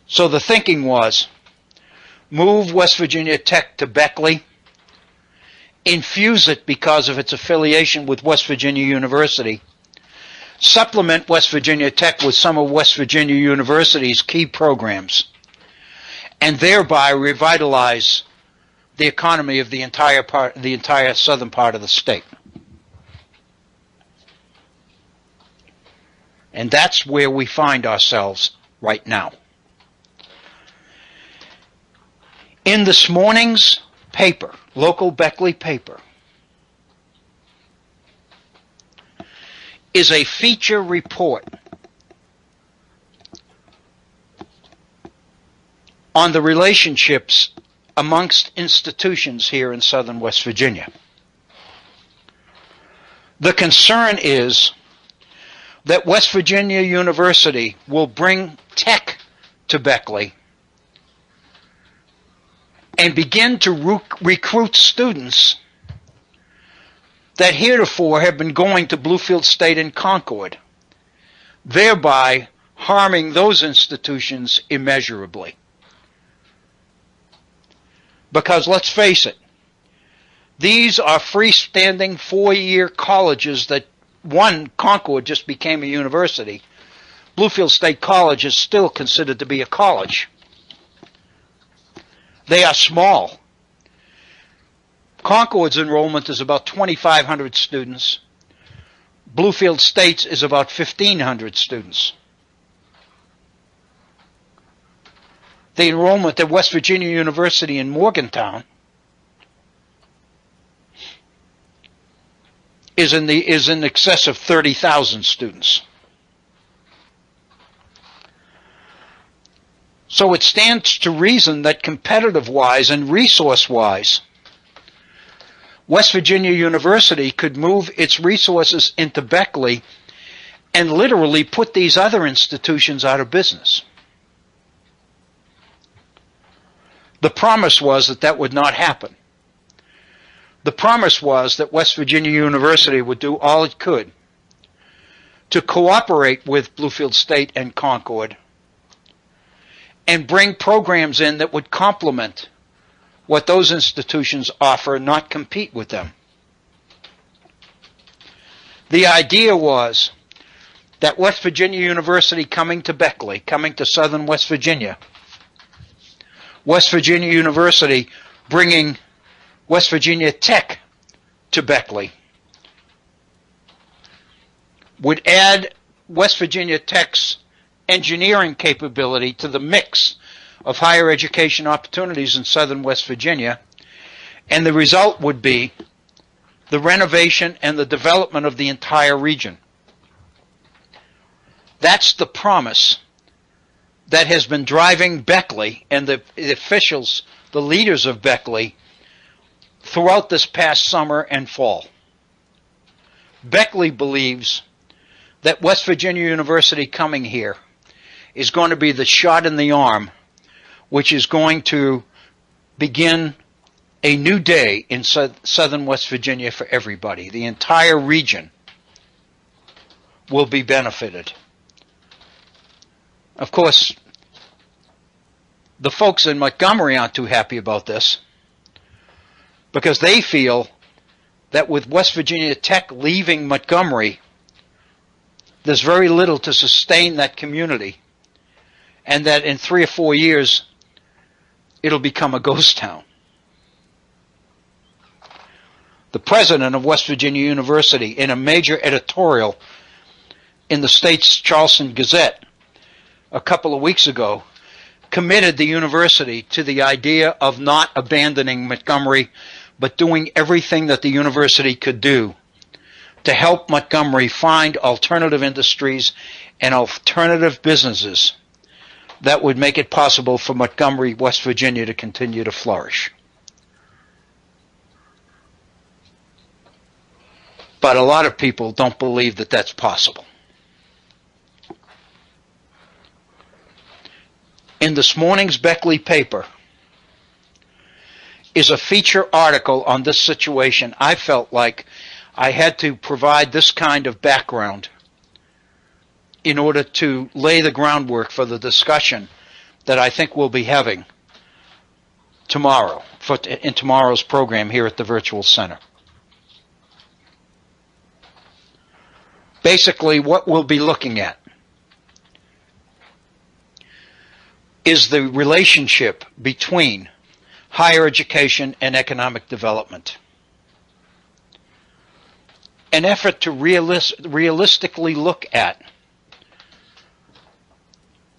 So the thinking was, move West Virginia Tech to Beckley, infuse it because of its affiliation with West Virginia University, supplement West Virginia Tech with some of West Virginia University's key programs, and thereby revitalize the economy of the entire southern part of the state. And that's where we find ourselves right now. In this morning's paper, local Beckley paper, is a feature report on the relationships amongst institutions here in southern West Virginia. The concern is that West Virginia University will bring tech to Beckley and begin to recruit students that heretofore have been going to Bluefield State and Concord, thereby harming those institutions immeasurably. Because let's face it, these are freestanding four-year colleges that, one, Concord just became a university. Bluefield State College is still considered to be a college. They are small. Concord's enrollment is about 2,500 students. Bluefield State's is about 1,500 students. The enrollment at West Virginia University in Morgantown is in excess of 30,000 students. So it stands to reason that competitive-wise and resource-wise, West Virginia University could move its resources into Beckley and literally put these other institutions out of business. The promise was that that would not happen. The promise was that West Virginia University would do all it could to cooperate with Bluefield State and Concord and bring programs in that would complement what those institutions offer, not compete with them. The idea was that West Virginia University coming to Beckley, coming to southern West Virginia, West Virginia University bringing West Virginia Tech to Beckley, would add West Virginia Tech's engineering capability to the mix of higher education opportunities in southern West Virginia, and the result would be the renovation and the development of the entire region. That's the promise that has been driving Beckley and the officials, the leaders of Beckley, throughout this past summer and fall. Beckley believes that West Virginia University coming here is going to be the shot in the arm which is going to begin a new day in southern West Virginia for everybody. The entire region will be benefited. Of course, the folks in Montgomery aren't too happy about this because they feel that with West Virginia Tech leaving Montgomery, there's very little to sustain that community, and that in 3 or 4 years, it'll become a ghost town. The president of West Virginia University, in a major editorial in the state's Charleston Gazette a couple of weeks ago, committed the university to the idea of not abandoning Montgomery, but doing everything that the university could do to help Montgomery find alternative industries and alternative businesses that would make it possible for Montgomery, West Virginia to continue to flourish. But a lot of people don't believe that that's possible. In this morning's Beckley paper is a feature article on this situation. I felt like I had to provide this kind of background in order to lay the groundwork for the discussion that I think we'll be having tomorrow, in tomorrow's program here at the Virtual Center. Basically, what we'll be looking at is the relationship between higher education and economic development. An effort to realistically look at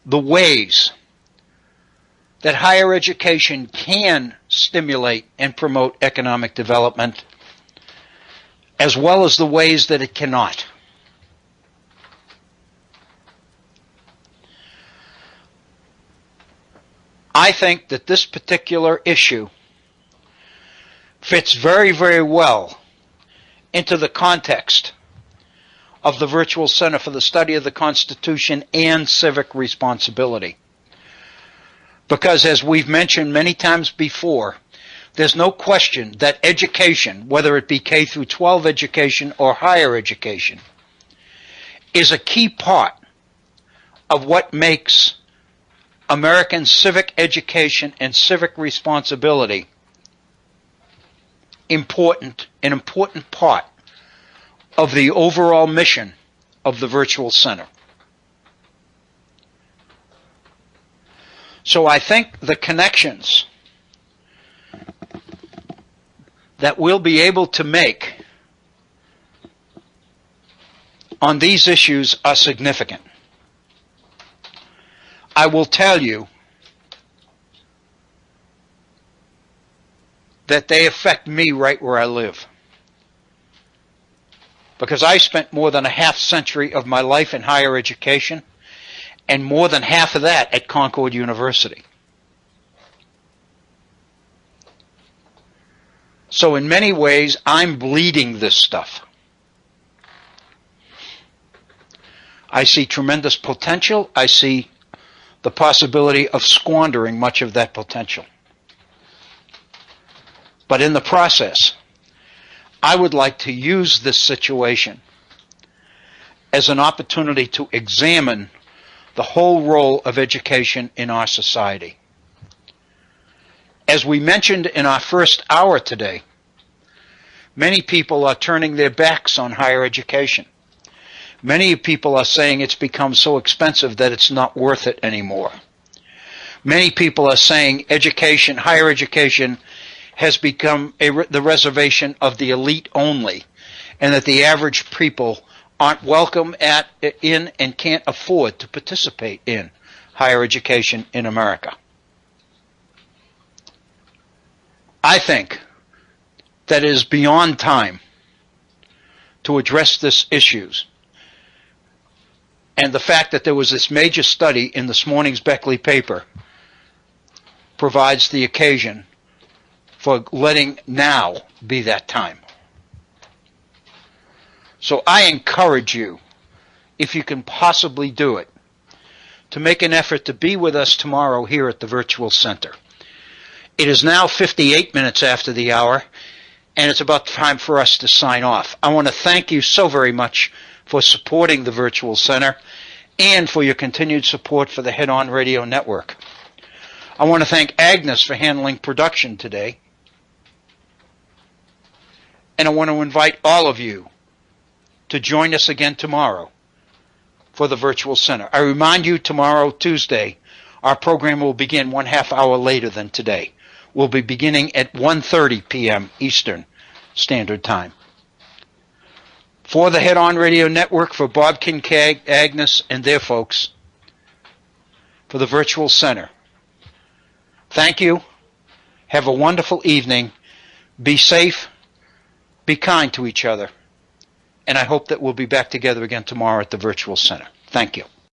the ways that higher education can stimulate and promote economic development, as well as the ways that it cannot. I think that this particular issue fits very, very well into the context of the Virtual Center for the Study of the Constitution and Civic Responsibility. Because as we've mentioned many times before, there's no question that education, whether it be K through 12 education or higher education, is a key part of what makes American civic education and civic responsibility an important part of the overall mission of the Virtual Center. So I think the connections that we'll be able to make on these issues are significant. I will tell you that they affect me right where I live, because I spent more than a half century of my life in higher education, and more than half of that at Concord University. So in many ways, I'm bleeding this stuff. I see tremendous potential. I see the possibility of squandering much of that potential. But in the process, I would like to use this situation as an opportunity to examine the whole role of education in our society. As we mentioned in our first hour today, many people are turning their backs on higher education. Many people are saying it's become so expensive that it's not worth it anymore. Many people are saying education, higher education, has become the reservation of the elite only, and that the average people aren't welcome in and can't afford to participate in higher education in America. I think that it is beyond time to address these issues. And the fact that there was this major study in this morning's Beckley paper provides the occasion for letting now be that time. So I encourage you, if you can possibly do it, to make an effort to be with us tomorrow here at the Virtual Center. It is now 58 minutes after the hour, and it's about time for us to sign off. I want to thank you so very much for supporting the Virtual Center and for your continued support for the Head On Radio Network. I want to thank Agnes for handling production today. And I want to invite all of you to join us again tomorrow for the Virtual Center. I remind you, tomorrow, Tuesday, our program will begin 1/2 hour later than today. We'll be beginning at 1:30 p.m. Eastern Standard Time. For the Head On Radio Network, for Bob Kincaid, Agnes, and their folks, for the Virtual Center, thank you. Have a wonderful evening. Be safe. Be kind to each other. And I hope that we'll be back together again tomorrow at the Virtual Center. Thank you.